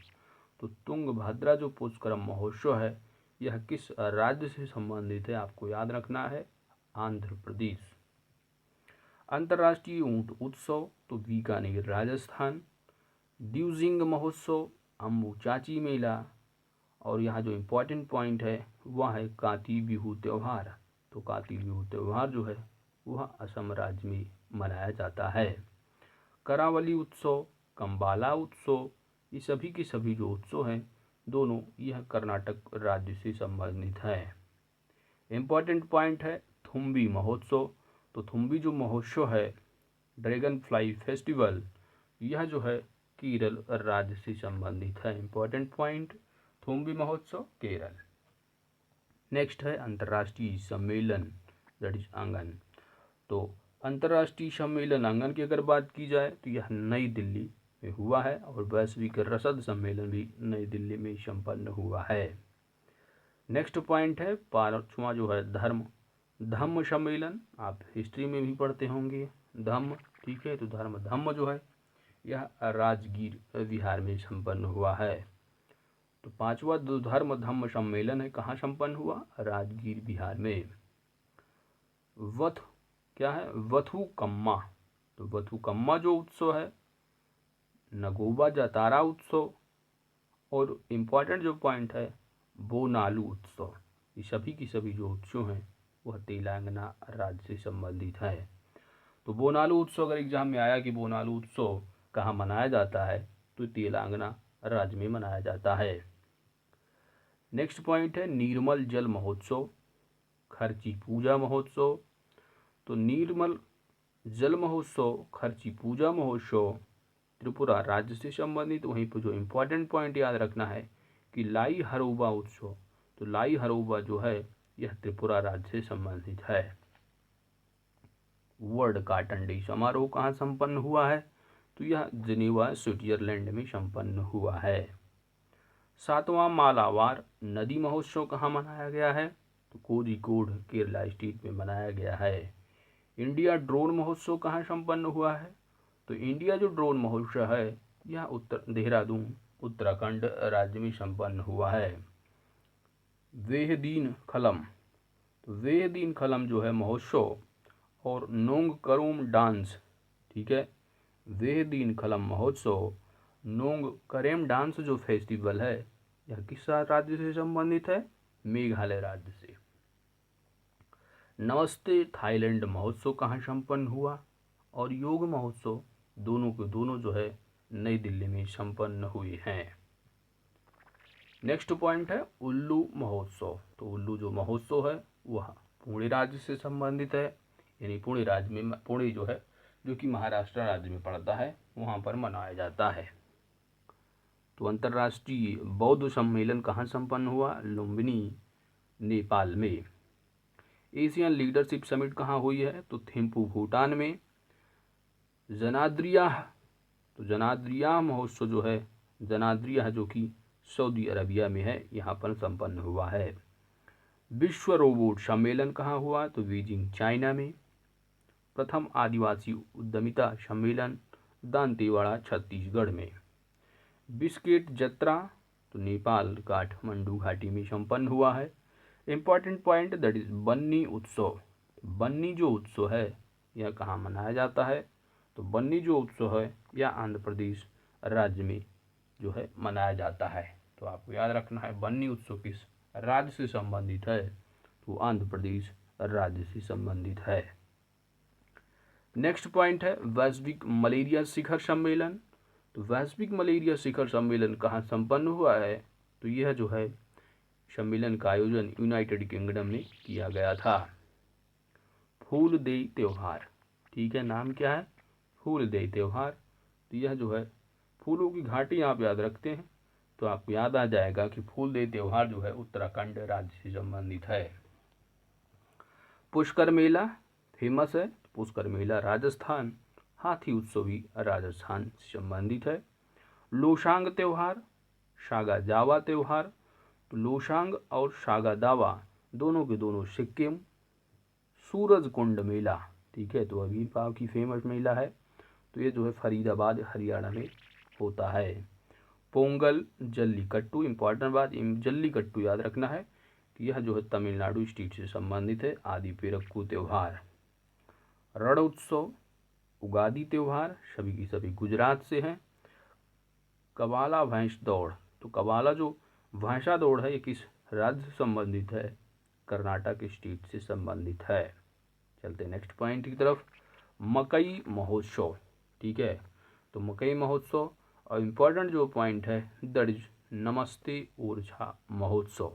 तो तुंगभद्रा जो पुष्कर महोत्सव है यह किस राज्य से संबंधित है, आपको याद रखना है आंध्र प्रदेश। अंतर्राष्ट्रीय ऊंट उत्सव, तो बीकानेर राजस्थान। द्विजिंग महोत्सव, अम्बू चाची मेला। और यहाँ जो इम्पोर्टेंट पॉइंट है वह है काती बिहू त्यौहार, तो काती बिहू त्यौहार जो है वह असम राज्य में मनाया जाता है। करावली उत्सव, कंबाला उत्सव, ये सभी के सभी जो उत्सव हैं दोनों यह कर्नाटक राज्य से संबंधित है। इम्पॉर्टेंट पॉइंट है थुम्बी महोत्सव, तो थुम्बी जो महोत्सव है ड्रैगन फ्लाई फेस्टिवल, यह जो है केरल राज्य से संबंधित है। इम्पॉर्टेंट पॉइंट थुम्बी महोत्सव केरल। नेक्स्ट है अंतर्राष्ट्रीय सम्मेलन दैट इज आंगन। तो अंतर्राष्ट्रीय सम्मेलन आंगन की अगर बात की जाए तो यह नई दिल्ली में हुआ है और वैश्विक रसद सम्मेलन भी नई दिल्ली में संपन्न हुआ है। नेक्स्ट पॉइंट है 5वां जो है धम्म सम्मेलन, आप हिस्ट्री में भी पढ़ते होंगे धम्म, ठीक है। तो धम्म जो है यह राजगीर बिहार में संपन्न हुआ है। तो 5वां धम्म सम्मेलन है कहाँ संपन्न हुआ? राजगीर बिहार में। क्या है? वथुकम्मा, तो वथुकम्मा जो उत्सव है नगोबा जातारा उत्सव। और इम्पॉर्टेंट जो पॉइंट है बोनालू उत्सव, ये सभी की सभी जो उत्सव हैं वह तेलंगाना राज्य से संबंधित है। तो बोनालू उत्सव अगर एग्जाम में आया कि बोनालू उत्सव कहाँ मनाया जाता है, तो तेलंगाना राज्य में मनाया जाता है। नेक्स्ट पॉइंट है निर्मल जल महोत्सव, खर्ची पूजा महोत्सव। तो निर्मल जल महोत्सव, खर्ची पूजा महोत्सव त्रिपुरा राज्य से संबंधित। वहीं पर जो इम्पोर्टेंट पॉइंट याद रखना है कि लाई हरोबा उत्सव, तो लाई हरोबा जो है यह त्रिपुरा राज्य से संबंधित है। वर्ल्ड कॉटन डे समारोह कहाँ संपन्न हुआ है? तो यह जिनेवा स्विट्जरलैंड में संपन्न हुआ है। 7वां मालाबार नदी महोत्सव कहाँ मनाया गया है? तो कोझिकोड केरला स्टेट में मनाया गया है। इंडिया ड्रोन महोत्सव कहाँ संपन्न हुआ है? तो इंडिया जो ड्रोन महोत्सव है यह देहरादून उत्तराखंड राज्य में संपन्न हुआ है। वेहदीन खलम, तो वेहदीन खलम जो है महोत्सव और नोंग करोम डांस, ठीक है, वेहदीन खलम महोत्सव, नोंग करेम डांस जो फेस्टिवल है यह किस राज्य से संबंधित है? मेघालय राज्य से। नमस्ते थाईलैंड महोत्सव कहाँ संपन्न हुआ? और योग महोत्सव दोनों के दोनों जो है नई दिल्ली में संपन्न हुए हैं। नेक्स्ट पॉइंट है उल्लू महोत्सव। तो उल्लू जो महोत्सव है वह पुणे राज्य से संबंधित है, यानी पुणे राज्य में, पुणे जो है जो कि महाराष्ट्र राज्य में पड़ता है, वहाँ पर मनाया जाता है। तो अंतर्राष्ट्रीय बौद्ध सम्मेलन कहाँ संपन्न हुआ? लुम्बिनी नेपाल में। एशियन लीडरशिप समिट कहाँ हुई है? तो थिम्पू भूटान में। जनाद्रिया, तो जनाद्रिया महोत्सव जो है, जनाद्रिया जो कि सऊदी अरबिया में है, यहाँ पर संपन्न हुआ है। विश्व रोबोट सम्मेलन कहाँ हुआ? तो बीजिंग चाइना में। प्रथम आदिवासी उद्यमिता सम्मेलन दांतेवाड़ा छत्तीसगढ़ में। बिस्किट जत्रा, तो नेपाल काठमांडू घाटी में संपन्न हुआ है। इम्पॉर्टेंट पॉइंट दैट इज बन्नी उत्सव। बन्नी जो उत्सव है यह कहाँ मनाया जाता है? तो बन्नी जो उत्सव है यह आंध्र प्रदेश राज्य में जो है मनाया जाता है। तो आपको याद रखना है बन्नी उत्सव किस राज्य से संबंधित है? तो आंध्र प्रदेश राज्य से संबंधित है। नेक्स्ट पॉइंट है वैश्विक मलेरिया शिखर सम्मेलन। तो वैश्विक मलेरिया शिखर सम्मेलन कहाँ संपन्न हुआ है? तो यह जो है सम्मेलन का आयोजन यूनाइटेड किंगडम में किया गया था। फूल देई त्योहार, ठीक है, नाम क्या है? फूल देई त्योहार। तो यह जो है फूलों की घाटी आप याद रखते हैं तो आपको याद आ जाएगा कि फूल देई त्योहार जो है उत्तराखंड राज्य से संबंधित है। पुष्कर मेला फेमस है, पुष्कर मेला राजस्थान। हाथी उत्सव भी राजस्थान से संबंधित है। लोशांग त्योहार, सागा जावा त्योहार। तो लोशांग और सागा दावा दोनों के दोनों सिक्किम। सूरज कुंड मेला, ठीक है, तो अभी काफ़ी फेमस मेला है, तो ये जो है फरीदाबाद हरियाणा में होता है। पोंगल जल्लीकट्टू, इंपॉर्टेंट बात जल्लीकट्टू याद रखना है कि यह जो है तमिलनाडु स्टेट से संबंधित है। आदि पेरक्कू त्यौहार। रण उत्सव, उगादी त्यौहार सभी की सभी गुजरात से हैं। कवाला भैंस दौड़, तो कवाला जो भैंसा दौड़ है ये किस राज्य से संबंधित है? कर्नाटक स्टेट से संबंधित है। चलते नेक्स्ट पॉइंट की तरफ। मकई महोत्सव, ठीक है, तो मकई महोत्सव और इम्पोर्टेंट जो पॉइंट है दैट इज नमस्ते ओरछा महोत्सव,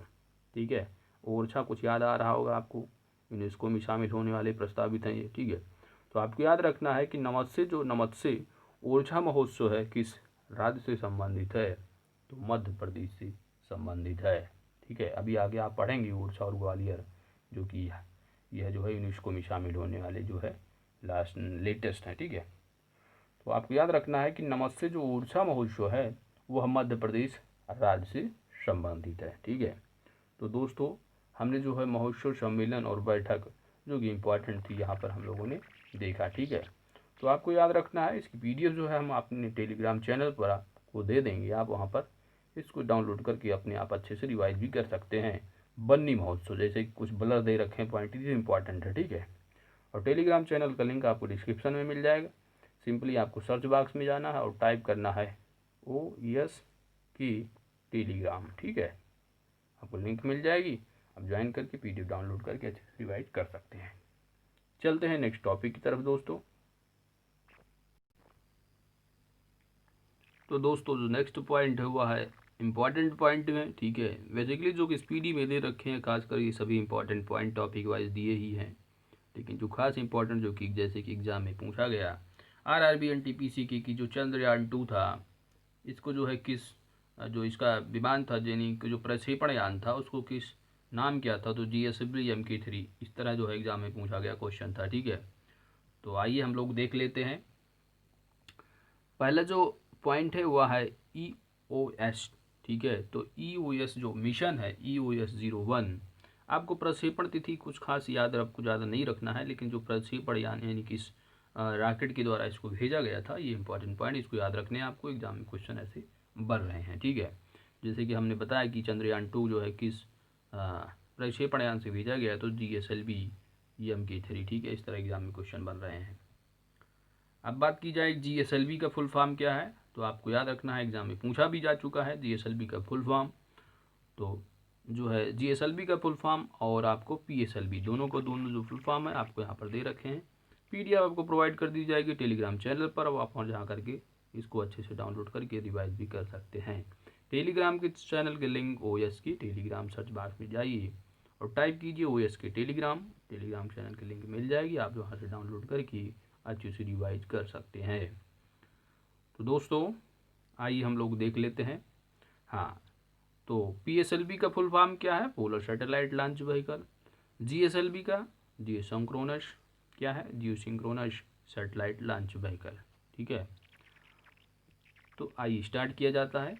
ठीक है। ओरछा कुछ याद आ रहा होगा आपको, यूनेस्को में शामिल होने वाले प्रस्तावित हैं ये, ठीक है। तो आपको याद रखना है कि नमस्ते ओरछा महोत्सव है किस राज्य से संबंधित है? तो मध्य प्रदेश से संबंधित है, ठीक है। अभी आगे आप पढ़ेंगे ओरछा और ग्वालियर जो कि यह जो है यूनेस्को में शामिल होने वाले जो है लेटेस्ट हैं, ठीक है। तो आपको याद रखना है कि नमस्ते जो ओरछा महोत्सव है वह मध्य प्रदेश राज्य से संबंधित है, ठीक है। तो दोस्तों हमने जो है महोत्सव सम्मेलन और बैठक जो कि इम्पोर्टेंट थी यहाँ पर हम लोगों ने देखा, ठीक है। तो आपको याद रखना है इसकी PDF जो है हम अपने टेलीग्राम चैनल पर आपको दे देंगे, आप वहाँ पर इसको डाउनलोड करके अपने आप अच्छे से रिवाइज भी कर सकते हैं। बन्नी महोत्सव जैसे कुछ ब्लर दे रखे हैं पॉइंट, ये इंपॉर्टेंट है, ठीक है। और टेलीग्राम चैनल का लिंक आपको डिस्क्रिप्शन में मिल जाएगा। सिंपली आपको सर्च बॉक्स में जाना है और टाइप करना है OSK टेलीग्राम, ठीक है, आपको लिंक मिल जाएगी। आप ज्वाइन करके PDF डाउनलोड करके अच्छे से रिवाइज कर सकते हैं। चलते हैं नेक्स्ट टॉपिक की तरफ दोस्तों। तो दोस्तों जो नेक्स्ट पॉइंट हुआ है इम्पॉर्टेंट पॉइंट हैं, ठीक है। बेसिकली जो कि स्पीडी में दे रखे हैं, खासकर ये सभी इम्पॉर्टेंट पॉइंट टॉपिक वाइज दिए ही हैं, लेकिन जो खास इंपॉर्टेंट जो कि जैसे कि एग्ज़ाम में पूछा गया आरआरबी एनटीपीसी की जो चंद्रयान-2 था, इसको जो है किस जो इसका विमान था यानी कि जो प्रक्षेपण यान था उसको किस नाम क्या था, तो जीएसएलवी Mk3, इस तरह जो है एग्ज़ाम में पूछा गया क्वेश्चन था, ठीक है। तो आइए हम लोग देख लेते हैं। पहला जो पॉइंट है वह है EOS, ठीक है। तो EOS जो मिशन है EOS-01, आपको प्रक्षेपण तिथि कुछ खास याद आपको ज़्यादा नहीं रखना है, लेकिन जो प्रक्षेपण यान यानी कि इस रॉकेट के द्वारा इसको भेजा गया था, ये इंपॉर्टेंट पॉइंट इसको याद रखने हैं आपको, एग्जाम में क्वेश्चन ऐसे बन रहे हैं, ठीक है। जैसे कि हमने बताया कि चंद्रयान-2 जो है किस प्रक्षेपण यान से भेजा गया, तो GSLV Mk3, ठीक है। इस तरह एग्जाम में क्वेश्चन बन रहे हैं। अब बात की जाए GSLV का फुल फॉर्म क्या है, तो आपको याद रखना है, एग्जाम में पूछा भी जा चुका है GSLV का फुल फॉर्म। तो जो है GSLV का फुल फॉर्म और आपको PSLV दोनों जो फुल फॉर्म है आपको यहाँ पर दे रखे हैं। PDF आपको प्रोवाइड कर दी जाएगी टेलीग्राम चैनल पर, अब आप वहाँ जा करके इसको अच्छे से डाउनलोड करके रिवाइज भी कर सकते हैं। टेलीग्राम के चैनल के लिंक OS की टेलीग्राम सर्च बॉक्स में जाइए और टाइप कीजिए OS के टेलीग्राम चैनल की लिंक मिल जाएगी, आप वहाँ से डाउनलोड करके अच्छे से रिवाइज कर सकते हैं। तो दोस्तों आइए हम लोग देख लेते हैं। हाँ, तो PSLV का फुल फॉर्म क्या है, polar satellite launch vehicle. GSLV का जियोसिंक्रोनस क्या है, जियोसिंक्रोनस सैटेलाइट लॉन्च व्हीकल, ठीक है। तो आइए स्टार्ट किया जाता है।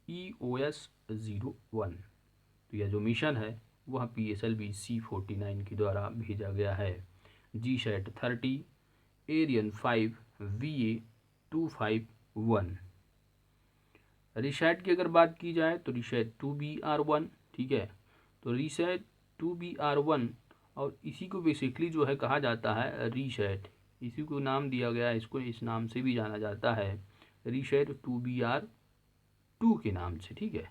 EOS-01, तो यह जो मिशन है वह PSLV C49 के द्वारा भेजा गया है। GSAT-30 Ariane 5 VA251। रिसैट की अगर बात की जाए तो रिसैट 2BR1, ठीक है। तो रिसैट 2BR1 और इसी को बेसिकली जो है कहा जाता है रिसैट, इसी को नाम दिया गया है, इसको इस नाम से भी जाना जाता है रिसैट 2BR2 के नाम से, ठीक है।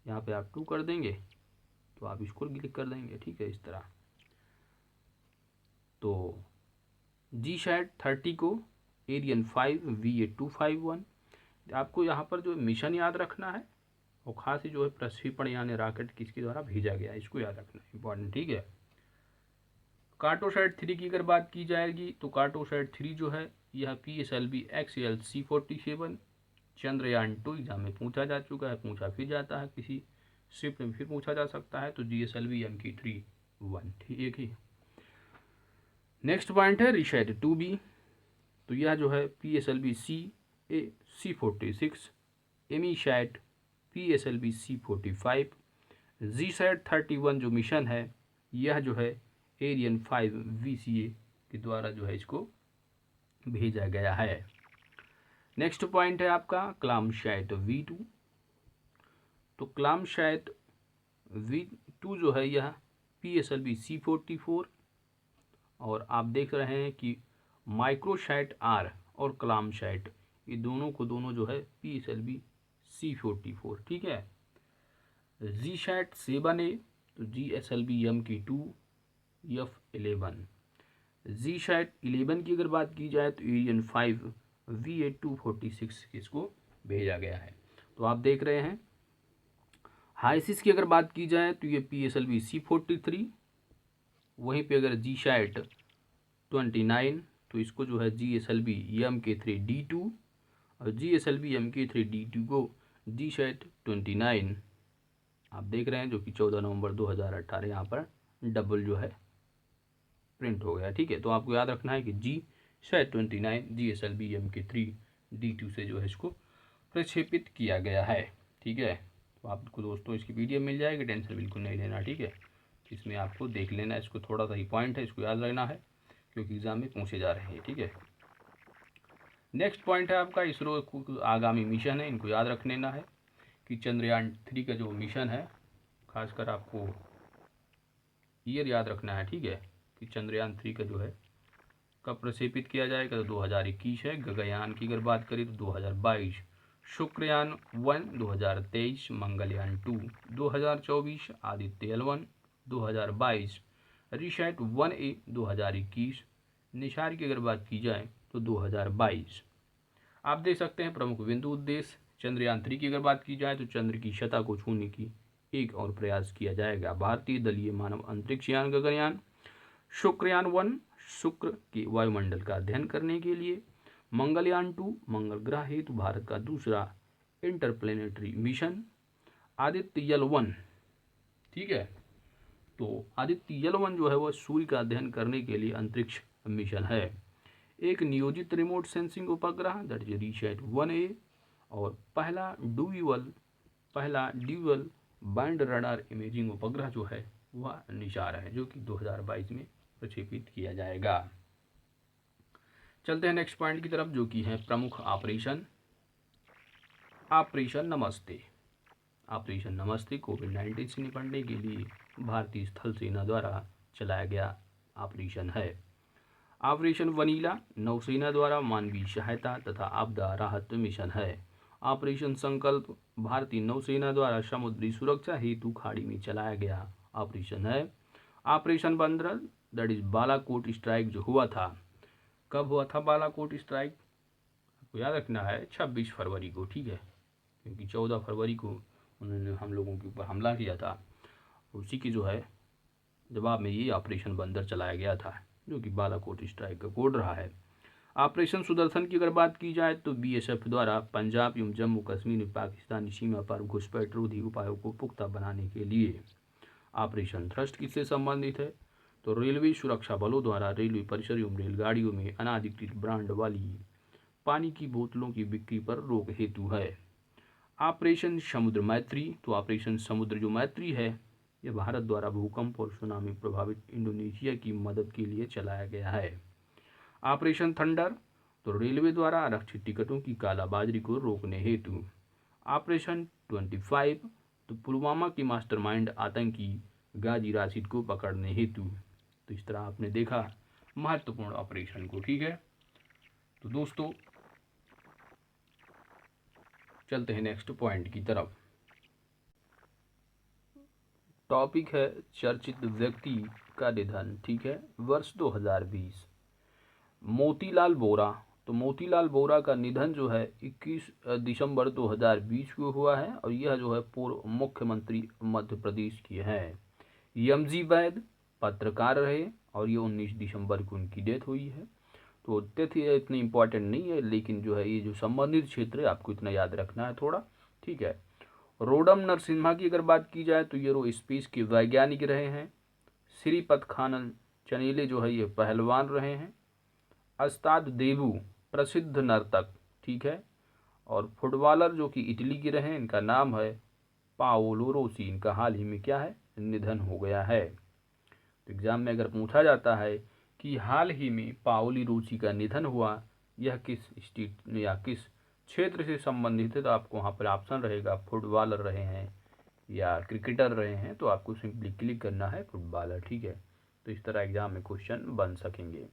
यहाँ पे आप 2 कर देंगे तो आप इसको क्लिक कर देंगे, ठीक है, इस तरह। तो GSAT-30 को एरियन 5 VA251, आपको यहाँ पर जो मिशन याद रखना है और खास ही जो है प्रक्षेपण यानी रॉकेट किसके द्वारा भेजा गया है, इसको याद रखना है, इंपॉर्टेंट, ठीक है। कार्टोसैट 3 की अगर बात की जाएगी तो कार्टोसैट 3 जो है यह PSLV XLC-47 चंद्रयान-2 एग्जाम में पूछा जा चुका है, पूछा फिर जाता है, किसी शिफ्ट में फिर पूछा जा सकता है, तो GSLV Mk3-1, ठीक है। नेक्स्ट पॉइंट है रिसैट 2B, तो यह जो है PSLV C46, EMISAT PSLV C45। GSAT-31 जो मिशन है यह जो है एरियन 5 VCA के द्वारा जो है इसको भेजा गया है। नेक्स्ट पॉइंट है आपका क्लामसैट V2, तो क्लामसैट V2 जो है यह PSLV C44, और आप देख रहे हैं कि माइक्रोसैट R और क्लामसैट ये दोनों को जो है PSLV C44, ठीक है। GSAT-7A तो GSLV Mk2 F11। GSAT-11 की अगर बात की जाए तो एरियन 5 VA246 इसको भेजा गया है, तो आप देख रहे हैं। हाइसिस की अगर बात की जाए तो ये PSLV C43, वहीं पे अगर GSAT-29 तो इसको जो है GSLV Mk3D2, और GSLV Mk3D2 को GSAT-29 आप देख रहे हैं, जो कि 14 नवंबर 2018 यहाँ पर डबल जो है प्रिंट हो गया, ठीक है। तो आपको याद रखना है कि GSAT-29 GSLV Mk3D2 से जो है इसको प्रक्षेपित किया गया है, ठीक है। तो आपको दोस्तों इसकी PDF मिल जाएगी, टेंशन बिल्कुल नहीं लेना, ठीक है। इसमें आपको देख लेना, इसको थोड़ा सा ही पॉइंट है, इसको याद रखना है क्योंकि एग्जाम में पूछे जा रहे हैं, ठीक है। नेक्स्ट पॉइंट है आपका इसरो आगामी मिशन है, इनको याद रख लेना है कि चंद्रयान-3 का जो मिशन है, खासकर आपको ईयर याद रखना है, ठीक है, कि चंद्रयान-3 का जो है कब प्रक्षेपित किया जाएगा, तो 2021 है। गगनयान की अगर बात करें तो 2022, शुक्रयान-1 2023, मंगलयान-2 2024, आदित्य-L1 2022, रिसैट-1A 2021, निशार की अगर बात की जाए तो 2022। आप देख सकते हैं प्रमुख बिंदु उद्देश्य चंद्रयान 3 की अगर बात की जाए तो चंद्र की सतह को छूने की एक और प्रयास किया जाएगा। भारतीय दलीय मानव अंतरिक्ष यान गगनयान शुक्रयान 1 शुक्र के वायुमंडल का अध्ययन करने के लिए, मंगलयान 2 मंगल ग्रह हेतु भारत का दूसरा इंटरप्लेनेटरी मिशन, आदित्य यल 1, ठीक है। तो आदित्य यल 1 जो है वह सूर्य का अध्ययन करने के लिए अंतरिक्ष मिशन है। एक नियोजित रिमोट सेंसिंग उपग्रह दैट इज रिसैट 1A और पहला ड्यूअल बैंड रडार इमेजिंग उपग्रह जो है वह निसार है, जो कि 2022 में प्रक्षेपित किया जाएगा। चलते हैं नेक्स्ट पॉइंट की तरफ, जो कि है प्रमुख ऑपरेशन नमस्ते। ऑपरेशन नमस्ते कोविड-19 से निपटने के लिए भारतीय स्थल सेना द्वारा चलाया गया ऑपरेशन है। ऑपरेशन वनीला नौसेना द्वारा मानवीय सहायता तथा आपदा राहत मिशन है। ऑपरेशन संकल्प भारतीय नौसेना द्वारा समुद्री सुरक्षा हेतु खाड़ी में चलाया गया ऑपरेशन है। ऑपरेशन बंदर दैट इज बालाकोट स्ट्राइक जो हुआ था, कब हुआ था बालाकोट स्ट्राइक, आपको याद रखना है 26 फरवरी को, ठीक है, क्योंकि 14 फरवरी को उन्होंने हम लोगों के ऊपर हमला किया था। उसी की जो है जवाब में ये ऑपरेशन बंदर चलाया गया था, जो कि बालाकोट स्ट्राइक का कोड रहा है। ऑपरेशन सुदर्शन की अगर बात की जाए तो बीएसएफ द्वारा पंजाब एवं जम्मू कश्मीर में पाकिस्तानी सीमा पर घुसपैठ रोधी उपायों को पुख्ता बनाने के लिए। ऑपरेशन थ्रस्ट किससे संबंधित है, तो रेलवे सुरक्षा बलों द्वारा रेलवे परिसर एवं रेलगाड़ियों में अनाधिकृत ब्रांड वाली पानी की बोतलों की बिक्री पर रोक हेतु है। ऑपरेशन समुद्र मैत्री, तो ऑपरेशन समुद्र जो मैत्री है यह भारत द्वारा भूकंप और सुनामी प्रभावित इंडोनेशिया की मदद के लिए चलाया गया है। ऑपरेशन थंडर, तो रेलवे द्वारा आरक्षित टिकटों की कालाबाजारी को रोकने हेतु। ऑपरेशन 25, तो पुलवामा के मास्टरमाइंड आतंकी गाजी राशिद को पकड़ने हेतु। तो इस तरह आपने देखा महत्वपूर्ण ऑपरेशन को, ठीक है। तो दोस्तों चलते हैं नेक्स्ट पॉइंट की तरफ। टॉपिक है चर्चित व्यक्ति का निधन, ठीक है। वर्ष 2020 मोतीलाल बोरा, तो मोतीलाल बोरा का निधन जो है 21 दिसंबर 2020 को हुआ है और यह जो है पूर्व मुख्यमंत्री मध्य प्रदेश की है। यमजी वैद पत्रकार रहे और ये 19 दिसंबर को उनकी डेथ हुई है। तो तिथि इतनी इम्पोर्टेंट नहीं है, लेकिन जो है ये जो संबंधित क्षेत्र है आपको इतना याद रखना है थोड़ा, ठीक है। रोडम नरसिम्हा की अगर बात की जाए तो एरोस्पेस के वैज्ञानिक रहे हैं। श्रीपद खानन चनेले जो है ये पहलवान रहे हैं। अस्ताद देवू प्रसिद्ध नर्तक, ठीक है। और फुटबॉलर जो कि इटली के रहे, इनका नाम है पाओलो रोसी, इनका हाल ही में क्या है निधन हो गया है। तो एग्जाम में अगर पूछा जाता है कि हाल ही में पाओली रोसी का निधन हुआ, यह किस स्टेट या किस क्षेत्र से संबंधित है, तो आपको वहाँ पर ऑप्शन रहेगा फुटबॉलर रहे हैं या क्रिकेटर रहे हैं, तो आपको सिंपली क्लिक करना है फुटबॉलर, ठीक है। तो इस तरह एग्जाम में क्वेश्चन बन सकेंगे।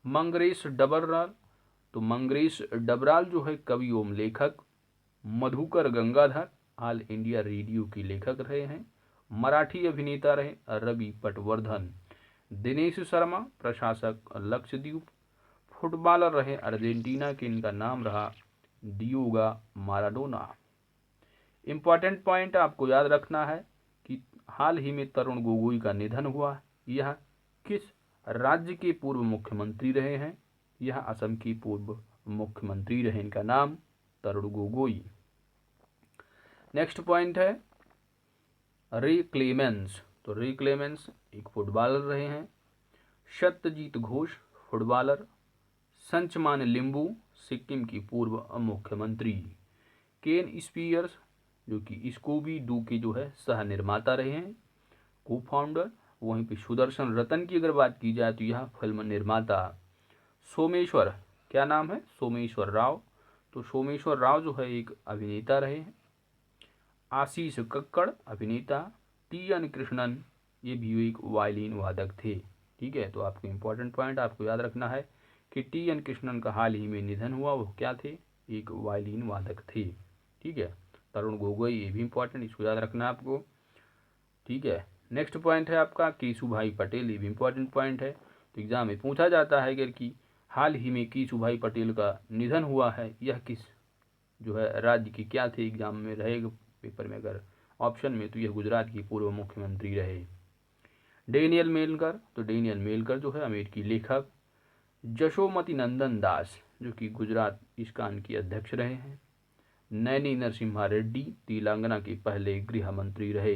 मंगरेश डबराल, तो मंगरेश डबराल जो है कवि एवं लेखक। Madhukar Gangadhar all India radio के लेखक रहे हैं। मराठी अभिनेता रहे रवि पटवर्धन। दिनेश शर्मा प्रशासक लक्षद्वीप। फुटबॉलर रहे अर्जेंटीना के, इनका नाम रहा डियोगो माराडोना। इम्पॉर्टेंट पॉइंट आपको याद रखना है कि हाल ही में तरुण गोगोई का निधन हुआ। यह किस राज्य के पूर्व मुख्यमंत्री रहे हैं, यह असम के पूर्व मुख्यमंत्री रहे, इनका नाम तरुण गोगोई। नेक्स्ट पॉइंट है रे क्लेमेंस, तो रे क्लेमेंस एक फुटबॉलर रहे हैं। सत्यजीत घोष फुटबॉलर। संचमान लिंबू सिक्किम की पूर्व मुख्यमंत्री। केन स्पियर्स जो कि स्कूबी डू के जो है सह निर्माता रहे हैं, को फाउंडर। वहीं पे सुदर्शन रतन की अगर बात की जाए तो यह फिल्म निर्माता। सोमेश्वर, क्या नाम है, सोमेश्वर राव, तो सोमेश्वर राव जो है एक अभिनेता रहे हैं। आशीष कक्कड़ अभिनेता। टी एन कृष्णन ये भी एक वायलिन वादक थे, ठीक है। तो आपको इम्पोर्टेंट पॉइंट आपको याद रखना है कि टी एन कृष्णन का हाल ही में निधन हुआ, वो क्या थे, एक वायलिन वादक थे, ठीक है। तरुण गोगोई ये भी इम्पोर्टेंट, इसको याद रखना आपको, ठीक है। नेक्स्ट पॉइंट है आपका केशुभाई पटेल, ये भी इम्पोर्टेंट पॉइंट है। तो एग्जाम में पूछा जाता है अगर कि हाल ही में केशुभाई पटेल का निधन हुआ है, यह किस जो है राज्य के क्या थे, एग्जाम में रहेगा पेपर में अगर ऑप्शन में, तो यह गुजरात की पूर्व मुख्यमंत्री रहे। डेनियल मेलकर, तो डेनियल मेलकर जो है अमेरिकी लेखक। यशोमती नंदन दास जो कि गुजरात इस्कान की अध्यक्ष रहे हैं। नैनी नरसिम्हा रेड्डी तेलंगाना के पहले गृह मंत्री रहे।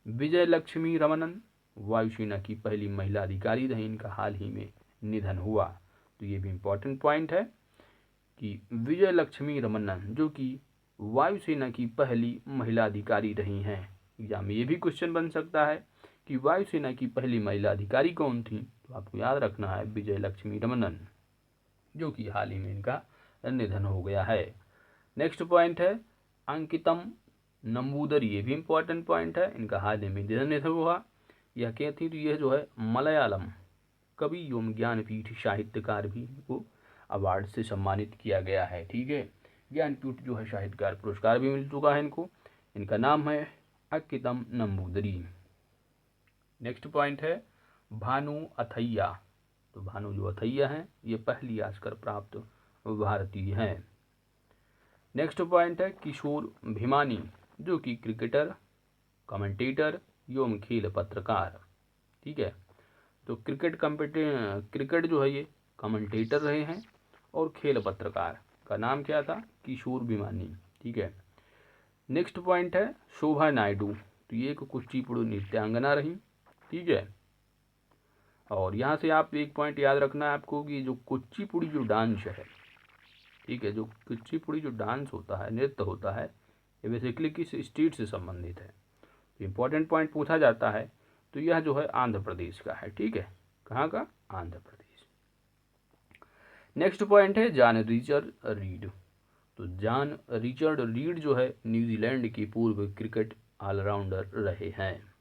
विजय लक्ष्मी रमनन वायुसेना की पहली महिला अधिकारी रही, इनका हाल ही में निधन हुआ। तो ये भी इम्पोर्टेंट पॉइंट है कि विजय लक्ष्मी रमनन जो कि वायुसेना की पहली महिला अधिकारी रही हैं। एग्जाम में ये भी क्वेश्चन बन सकता है कि वायुसेना की पहली महिला अधिकारी कौन थी, तो आपको याद रखना है विजय लक्ष्मी रमनन, जो कि हाल ही में इनका निधन हो गया है। नेक्स्ट पॉइंट है अंकितम नंबूदरी, ये भी इम्पोर्टेंट पॉइंट है, इनका हाल ही में निधन हुआ। यह क्या थी, तो यह जो है मलयालम कवि एवं ज्ञानपीठ साहित्यकार भी को अवार्ड से सम्मानित किया गया है। ठीक है, ज्ञानपीठ जो है साहित्यकार पुरस्कार भी मिल चुका है इनको। इनका नाम है अंकितम नंबूदरी। नेक्स्ट पॉइंट है भानु अथैया, तो भानु जो अथैया हैं ये पहली ऑस्कर प्राप्त भारतीय हैं। नेक्स्ट पॉइंट है किशोर भिमानी जो कि क्रिकेटर, कमेंटेटर एवं खेल पत्रकार। ठीक है, तो क्रिकेट जो है ये कमेंटेटर रहे हैं और खेल पत्रकार का नाम क्या था, किशोर भिमानी। ठीक है, नेक्स्ट पॉइंट है शोभा नायडू, तो ये एक कुचिपुड़ी नृत्यांगना रही। ठीक है, और यहाँ से आप एक पॉइंट याद रखना है आपको कि जो कुचिपुड़ी जो डांस है, ठीक है, जो कुचिपुड़ी जो डांस होता है, नृत्य होता है, ये बेसिकली किस स्टेट से संबंधित है। तो इम्पोर्टेंट पॉइंट पूछा जाता है, तो यह जो है आंध्र प्रदेश का है। ठीक है, कहाँ का, आंध्र प्रदेश। नेक्स्ट पॉइंट है जॉन रिचर्ड रीड, तो जॉन रिचर्ड रीड जो है न्यूजीलैंड के पूर्व क्रिकेट ऑलराउंडर रहे हैं।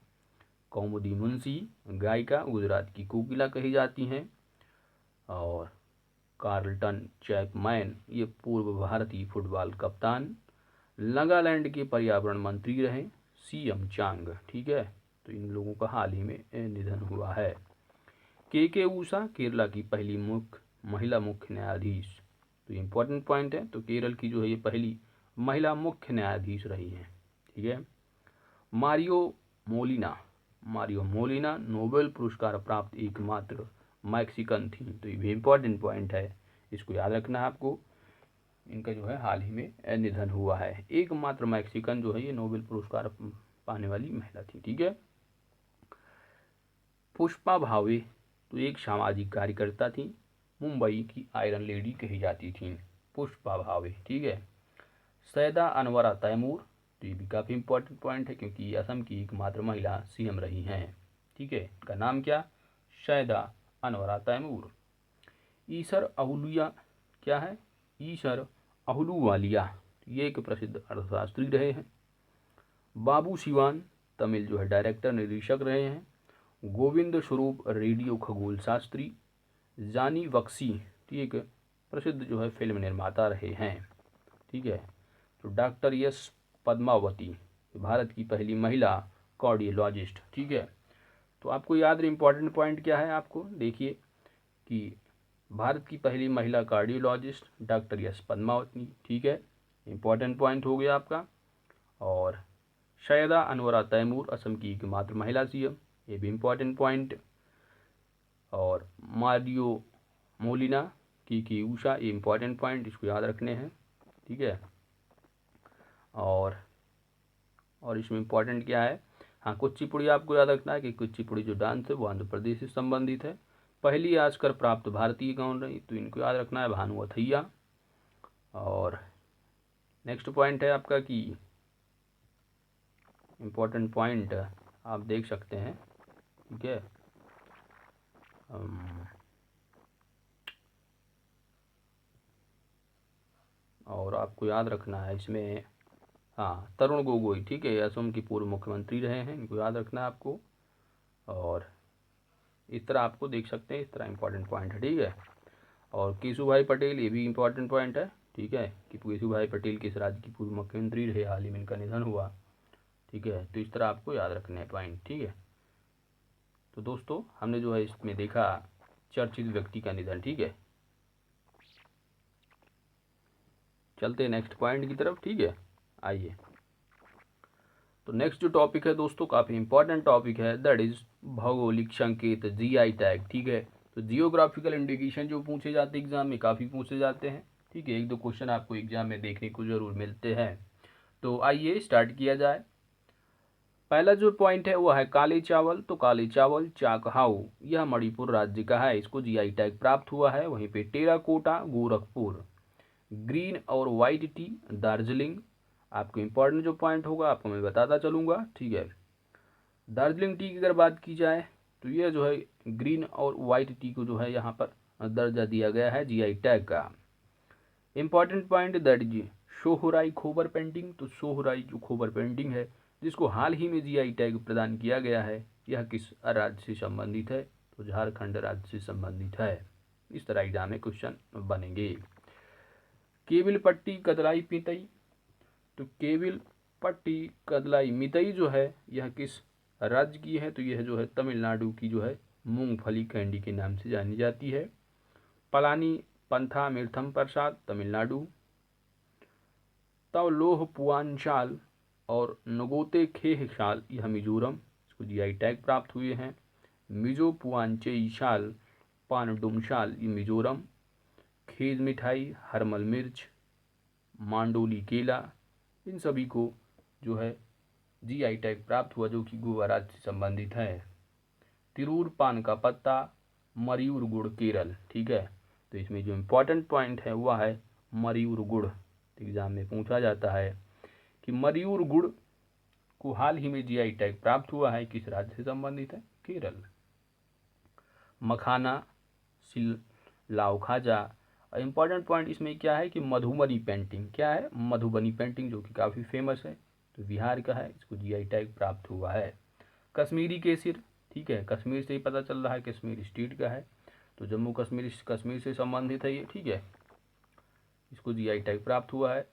कौमुदी मुंशी गायिका गुजरात की कोकिला कही जाती हैं। और कार्लटन चैपमैन ये पूर्व भारतीय फुटबॉल कप्तान। नागालैंड के पर्यावरण मंत्री रहे सीएम चांग। ठीक है, तो इन लोगों का हाल ही में निधन हुआ है। के ऊषा केरला की पहली महिला मुख्य न्यायाधीश, तो इम्पोर्टेंट पॉइंट है, तो केरल की जो है ये पहली महिला मुख्य न्यायाधीश रही हैं। ठीक है, मारियो मोलिना नोबेल पुरस्कार प्राप्त एकमात्र मैक्सिकन थी, तो ये भी इम्पोर्टेंट पॉइंट है, इसको याद रखना है आपको। इनका जो है हाल ही में निधन हुआ है। एकमात्र मैक्सिकन जो है ये नोबेल पुरस्कार पाने वाली महिला थी। ठीक है, पुष्पा भावे तो एक सामाजिक कार्यकर्ता थी, मुंबई की आयरन लेडी कही जाती थी पुष्पा भावे। ठीक है, सैदा अनवरा तैमूर, तो ये भी काफ़ी इंपॉर्टेंट पॉइंट है क्योंकि असम की एकमात्र महिला सीएम रही हैं। ठीक है, इनका नाम क्या, सैदा अनवरा तैमूर। ईसर अहुलिया क्या है, ईसर अहुलूवालिया, ये एक प्रसिद्ध अर्थशास्त्री रहे हैं। बाबू सिवान तमिल जो है डायरेक्टर निदेशक रहे हैं। गोविंद स्वरूप रेडियो खगोल शास्त्री। जानी बख्शी, ठीक है, प्रसिद्ध जो है फिल्म निर्माता रहे हैं। ठीक है, तो डॉक्टर एस पद्मावती भारत की पहली महिला कार्डियोलॉजिस्ट। ठीक है, तो आपको याद इम्पोर्टेंट पॉइंट क्या है, आपको देखिए कि भारत की पहली महिला कार्डियोलॉजिस्ट डॉक्टर एस पद्मावती। ठीक है, इम्पोर्टेंट पॉइंट हो गया आपका। और सैयदा अनवरा तैमूर असम की एकमात्र महिला सीएम, ये भी इम्पोर्टेंट पॉइंट। और मारियो मोलिना की ऊषा, ये इम्पोर्टेंट पॉइंट, इसको याद रखने हैं। ठीक है, और इसमें इम्पोर्टेंट क्या है, हाँ कुचिपुड़ी आपको याद रखना है कि कुचिपुड़ी जो डांस है वो आंध्र प्रदेश से संबंधित है। पहली ऑस्कर प्राप्त भारतीय कौन रही, तो इनको याद रखना है भानु अथैया। और नेक्स्ट पॉइंट है आपका कि इम्पोर्टेंट पॉइंट आप देख सकते हैं। ठीक है, और आपको याद रखना है इसमें, हाँ तरुण गोगोई, ठीक है, असम की पूर्व मुख्यमंत्री रहे हैं, इनको याद रखना है आपको। और इस तरह आपको देख सकते हैं, इस तरह इम्पोर्टेंट पॉइंट है। ठीक है, और केशुभाई पटेल, ये भी इम्पोर्टेंट पॉइंट है। ठीक है, कि केशुभाई पटेल किस राज्य की पूर्व मुख्यमंत्री रहे, हाल ही में इनका निधन हुआ। ठीक है, तो इस तरह आपको याद रखने हैं पॉइंट। ठीक है, तो दोस्तों हमने जो है इसमें देखा चर्चित व्यक्ति का निधन। ठीक है, चलते हैं नेक्स्ट पॉइंट की तरफ। ठीक है, आइए। तो नेक्स्ट जो टॉपिक है दोस्तों, काफ़ी इंपॉर्टेंट टॉपिक है, दैट इज भौगोलिक संकेत, जीआई टैग। ठीक है, तो जियोग्राफिकल इंडिकेशन जो पूछे जाते हैं एग्जाम में, काफ़ी पूछे जाते हैं। ठीक है, एक दो क्वेश्चन आपको एग्जाम में देखने को जरूर मिलते हैं। तो आइए स्टार्ट किया जाए। पहला जो पॉइंट है वो है काले चावल। तो काले चावल चाकहाउ, यह मणिपुर राज्य का है, इसको जीआई टैग प्राप्त हुआ है। वहीं पे टेराकोटा गोरखपुर, ग्रीन और वाइट टी दार्जिलिंग। आपको इंपॉर्टेंट जो पॉइंट होगा आपको मैं बताता चलूँगा। ठीक है, दार्जिलिंग टी की अगर बात की जाए तो यह जो है ग्रीन और वाइट टी को जो है यहाँ पर दर्जा दिया गया है जीआई टैग का। इंपॉर्टेंट पॉइंट दैट जी सोहराई खोबर पेंटिंग। तो सोहराई जो खोबर पेंटिंग है जिसको हाल ही में जीआई टैग प्रदान किया गया है, यह किस राज्य से संबंधित है? तो झारखंड राज्य से संबंधित है। इस तरह एग्जाम में क्वेश्चन बनेंगे। केबिल पट्टी कदलाई पितई। तो केबिल पट्टी कदलाई मितई जो है यह किस राज्य की है? तो यह जो है तमिलनाडु की जो है मूंगफली कैंडी के नाम से जानी जाती है। पलानी पंथा मिर्थम प्रसाद तमिलनाडु। तवलोह पुआंचाल और नगोते खेह शाल यह मिजोरम, इसको जीआई टैग प्राप्त हुए हैं। मिजो पुआंचेई शाल पानडुम शाल ये मिजोरम। खेज मिठाई हरमल मिर्च मांडोली केला, इन सभी को जो है जीआई टैग प्राप्त हुआ जो कि गोवा राज्य से संबंधित है। तिरूर पान का पत्ता मरीयूर गुड़ केरल। ठीक है, तो इसमें जो इम्पोर्टेंट पॉइंट है वह है मरीयूर गुड़। एग्जाम में पूछा जाता है कि मरीयूर गुड़ को हाल ही में जीआई टैग प्राप्त हुआ है, किस राज्य से संबंधित है? केरल। मखाना सिल लाव खाजा। इम्पॉर्टेंट पॉइंट इसमें क्या है कि मधुबनी पेंटिंग, क्या है? मधुबनी पेंटिंग जो कि काफ़ी फेमस है, तो बिहार का है, इसको जीआई टैग प्राप्त हुआ है। कश्मीरी केसर, ठीक है, कश्मीर से ही पता चल रहा है, कश्मीर स्टेट का है, तो जम्मू कश्मीर से संबंधित है ये। ठीक है, इसको जीआई टैग प्राप्त हुआ है।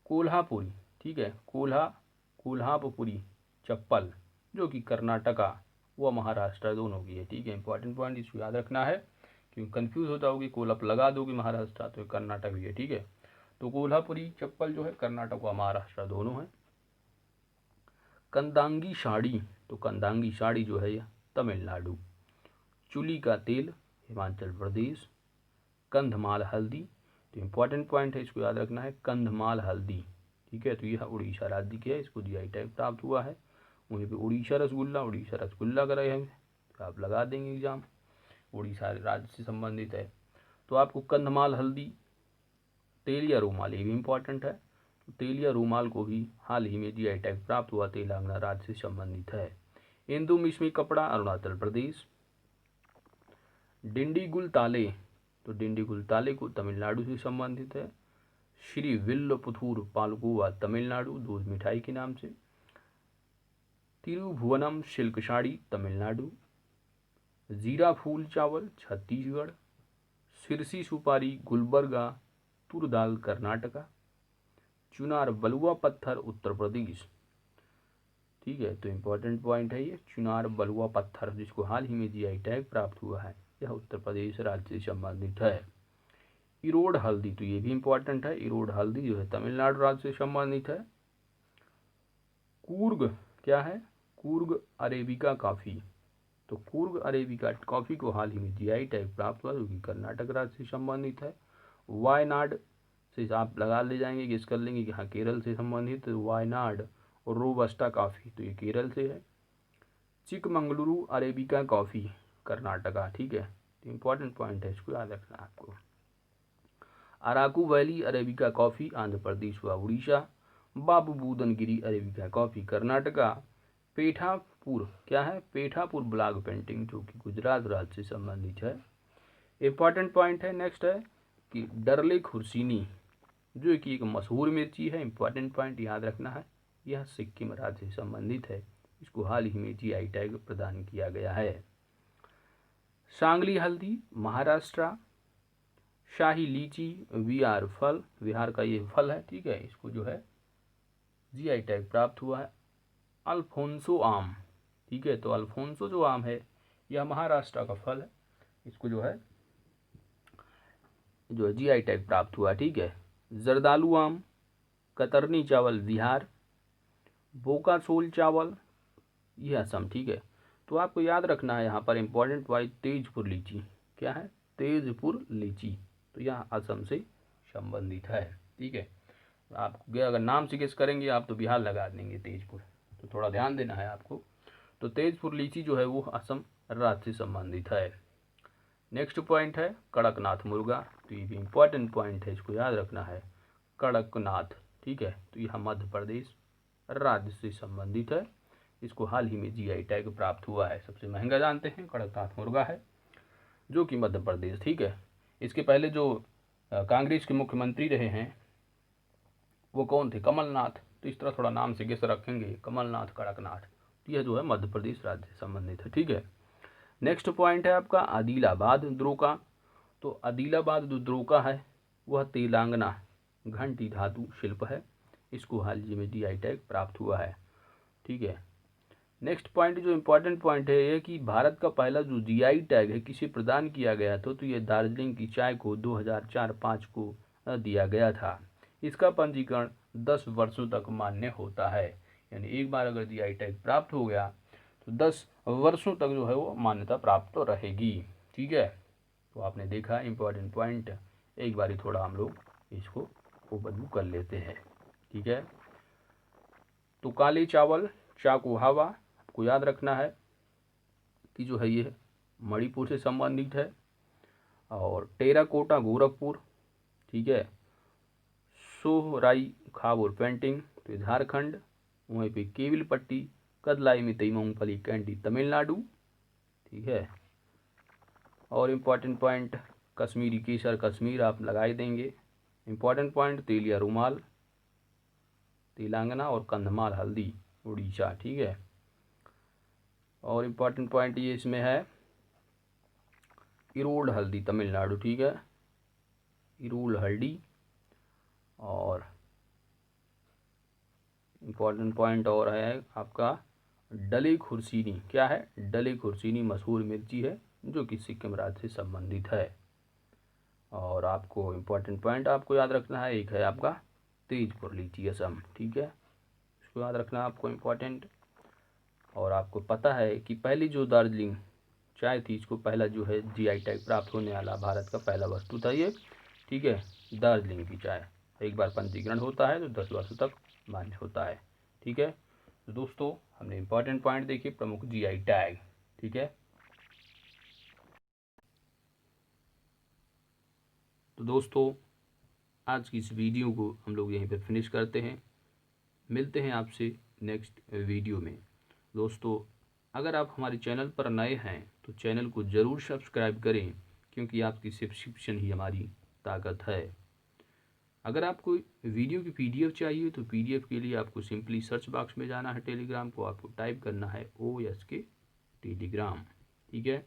कोल्हापुरी, ठीक है, कोल्हापुरी चप्पल जो कि कर्नाटका व महाराष्ट्र दोनों की है। ठीक है, इंपॉर्टेंट पॉइंट इसको याद रखना है क्योंकि कंफ्यूज होता होगी, कोल्हापुर लगा दोगे महाराष्ट्र तो कर्नाटक भी है। ठीक है, तो कोल्हापुरी चप्पल जो है कर्नाटक व महाराष्ट्र दोनों है। कंदांगी साड़ी, तो कंदांगी साड़ी जो है यह तमिलनाडु। चुली का तेल हिमाचल प्रदेश। कंधमाल हल्दी, तो इम्पॉर्टेंट पॉइंट है, इसको याद रखना है, कंधमाल हल्दी। ठीक है, तो यह उड़ीसा राज्य की है, इसको जीआई टैग प्राप्त हुआ है। वहीं पे उड़ीसा रसगुल्ला कर रहे हैं, तो आप लगा देंगे एग्जाम, उड़ीसा राज्य से संबंधित है। तो आपको कंधमाल हल्दी, तेल या रूमाल, ये भी इम्पॉर्टेंट है, तो तेल या रूमाल को भी हाल ही में जीआई टैग प्राप्त हुआ, तेलंगाना राज्य से संबंधित है। इंदु मिश्मी कपड़ा अरुणाचल प्रदेश। डिंडीगुल ताले, तो डिंडीगुल ताले को तमिलनाडु से संबंधित है। श्री विल्लपुथूर पालकुआ तमिलनाडु, दूध मिठाई के नाम से। तिरुभुवनम सिल्क साड़ी तमिलनाडु। जीरा फूल चावल छत्तीसगढ़। सिरसी सुपारी गुलबर्गा तुरदाल कर्नाटका। चुनार बलुआ पत्थर उत्तर प्रदेश। ठीक है, तो इम्पोर्टेंट पॉइंट है ये चुनार बलुआ पत्थर, जिसको हाल ही में जीआई टैग प्राप्त हुआ है, यह उत्तर प्रदेश राज्य से संबंधित है। इरोड हल्दी, तो ये भी इम्पोर्टेंट है, इरोड हल्दी जो है तमिलनाडु राज्य से संबंधित है। कूर्ग, क्या है? कूर्ग अरेबिका कॉफ़ी, तो कूर्ग अरेबिका कॉफ़ी को हाल ही में जीआई टैग प्राप्त हुआ जो कि कर्नाटक राज्य से संबंधित है। वायनाड से आप लगा ले जाएंगे, गेस कर लेंगे कि हाँ केरल से संबंधित, वायनाड और रोबस्टा कॉफ़ी, तो ये केरल से है। Chikmagaluru arabica coffee Karnataka. ठीक है, तो इम्पोर्टेंट पॉइंट है, इसको याद रखना आपको। Araku valley arabica coffee Andhra Pradesh व उड़ीसा। Babu Budangiri arabica coffee Karnataka. पेठापुर, क्या है? पेठापुर ब्लॉक पेंटिंग जो कि गुजरात राज्य से संबंधित है। इंपॉर्टेंट पॉइंट है नेक्स्ट है कि डरले खुर्सीनी जो कि एक मशहूर मिर्ची है, इंपॉर्टेंट पॉइंट याद रखना है, यह सिक्किम राज्य से संबंधित है, इसको हाल ही में जीआई टैग प्रदान किया गया है। सांगली हल्दी महाराष्ट्र। शाही लीची विहार फल, बिहार का ये फल है। ठीक है, इसको जो है जीआई टैग प्राप्त हुआ है। अल्फोंसो आम, ठीक है, तो अल्फोंसो जो आम है यह महाराष्ट्र का फल है, इसको जो है जीआई टैग प्राप्त हुआ। ठीक है, जर्दालू आम, कतरनी चावल बिहार, बोकासोल चावल ये असम। ठीक है, तो आपको याद रखना है यहाँ पर इम्पोर्टेंट पॉइंट तेजपुर लीची। क्या है? तेजपुर लीची। तो यह असम से संबंधित है। ठीक है, आप अगर नाम से गेस करेंगे आप तो बिहार लगा देंगे तेजपुर, तो थोड़ा ध्यान देना है आपको। तो तेजपुर लीची जो है वो असम राज्य से संबंधित है। नेक्स्ट पॉइंट है कड़कनाथ मुर्गा। तो ये भी इम्पोर्टेंट पॉइंट है, इसको याद रखना है, कड़कनाथ। ठीक है, तो यह मध्य प्रदेश राज्य से संबंधित है। इसको हाल ही में जीआई टैग प्राप्त हुआ है। सबसे महंगा जानते हैं कड़कनाथ मुर्गा है, जो कि मध्य प्रदेश। ठीक है, इसके पहले जो कांग्रेस के मुख्यमंत्री रहे हैं वो कौन थे? कमलनाथ। तो इस तरह थोड़ा नाम से गेस रखेंगे, कमलनाथ, कड़कनाथ। तो यह जो है मध्य प्रदेश राज्य से संबंधित है। ठीक है, नेक्स्ट पॉइंट है आपका आदिलाबाद द्रोका। तो आदिलाबाद जो द्रोका है वह तेलंगाना घंटी धातु शिल्प है। इसको हाल ही में जीआई टैग प्राप्त हुआ है। ठीक है, नेक्स्ट पॉइंट जो इम्पोर्टेंट पॉइंट है ये कि भारत का पहला जो जीआई टैग है किसे प्रदान किया गया था? तो ये दार्जिलिंग की चाय को 2004-05 को दिया गया था। इसका पंजीकरण 10 वर्षों तक मान्य होता है। यानी एक बार अगर जीआई टैग प्राप्त हो गया तो 10 वर्षों तक जो है वो मान्यता प्राप्त तो रहेगी। ठीक है, तो आपने देखा इम्पोर्टेंट पॉइंट। एक बार थोड़ा हम लोग इसको ओवरव्यू कर लेते हैं। ठीक है, तो काले चावल चाकुहावा आपको याद रखना है कि जो है ये मणिपुर से संबंधित है। और टेराकोटा गोरखपुर। ठीक है, सोहराई खाबोर पेंटिंग तो झारखंड। वहीं पे केविल पट्टी कदलाई मितई मूंगफली कैंडी तमिलनाडु। ठीक है, और इम्पॉर्टेंट पॉइंट कश्मीरी केसर कश्मीर आप लगाई देंगे। इम्पॉर्टेंट पॉइंट तेलिया रुमाल तेलंगाना और कंधमाल हल्दी उड़ीसा। ठीक है, और इम्पॉर्टेंट पॉइंट ये इसमें है इरोड हल्दी तमिलनाडु। ठीक है, इरोड हल्दी। और इम्पॉर्टेंट पॉइंट और है आपका डले खुर्सीनी। क्या है? डले खुर्सीनी मशहूर मिर्ची है जो कि सिक्किम राज्य से संबंधित है। और आपको इम्पॉर्टेंट पॉइंट आपको याद रखना है, एक है आपका तेजपुर लीची असम। ठीक है, इसको याद रखना आपको इम्पॉर्टेंट। और आपको पता है कि पहली जो दार्जिलिंग चाय थी इसको पहला जो है जीआई टैग प्राप्त होने वाला भारत का पहला वस्तु था ये। ठीक है, दार्जिलिंग की चाय एक बार पंजीकरण होता है तो 10 वर्षों तक मान्य होता है। ठीक है, तो दोस्तों हमने इम्पोर्टेंट पॉइंट देखे, प्रमुख जीआई टैग। ठीक है, तो दोस्तों आज की इस वीडियो को हम लोग यहीं पर फिनिश करते हैं। मिलते हैं आपसे नेक्स्ट वीडियो में। दोस्तों अगर आप हमारे चैनल पर नए हैं तो चैनल को ज़रूर सब्सक्राइब करें, क्योंकि आपकी सब्सक्रिप्शन ही हमारी ताकत है। अगर आपको वीडियो की पीडीएफ चाहिए तो पीडीएफ के लिए आपको सिंपली सर्च बॉक्स में जाना है, टेलीग्राम को आपको टाइप करना है OSK टेलीग्राम। ठीक है,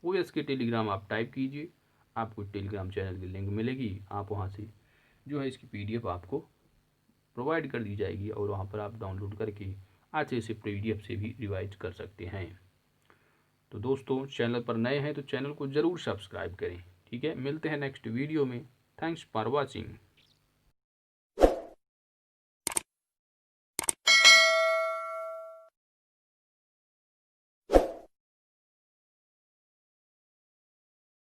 OSK टेलीग्राम आप टाइप कीजिए, आपको टेलीग्राम चैनल की लिंक मिलेगी। आप वहाँ से जो है इसकी पीडीएफ आपको प्रोवाइड कर दी जाएगी और वहाँ पर आप डाउनलोड करके अच्छे से पीडीएफ से भी रिवाइज कर सकते हैं। तो दोस्तों चैनल पर नए हैं तो चैनल को ज़रूर सब्सक्राइब करें। ठीक है, मिलते हैं नेक्स्ट वीडियो में। Thanks for watching.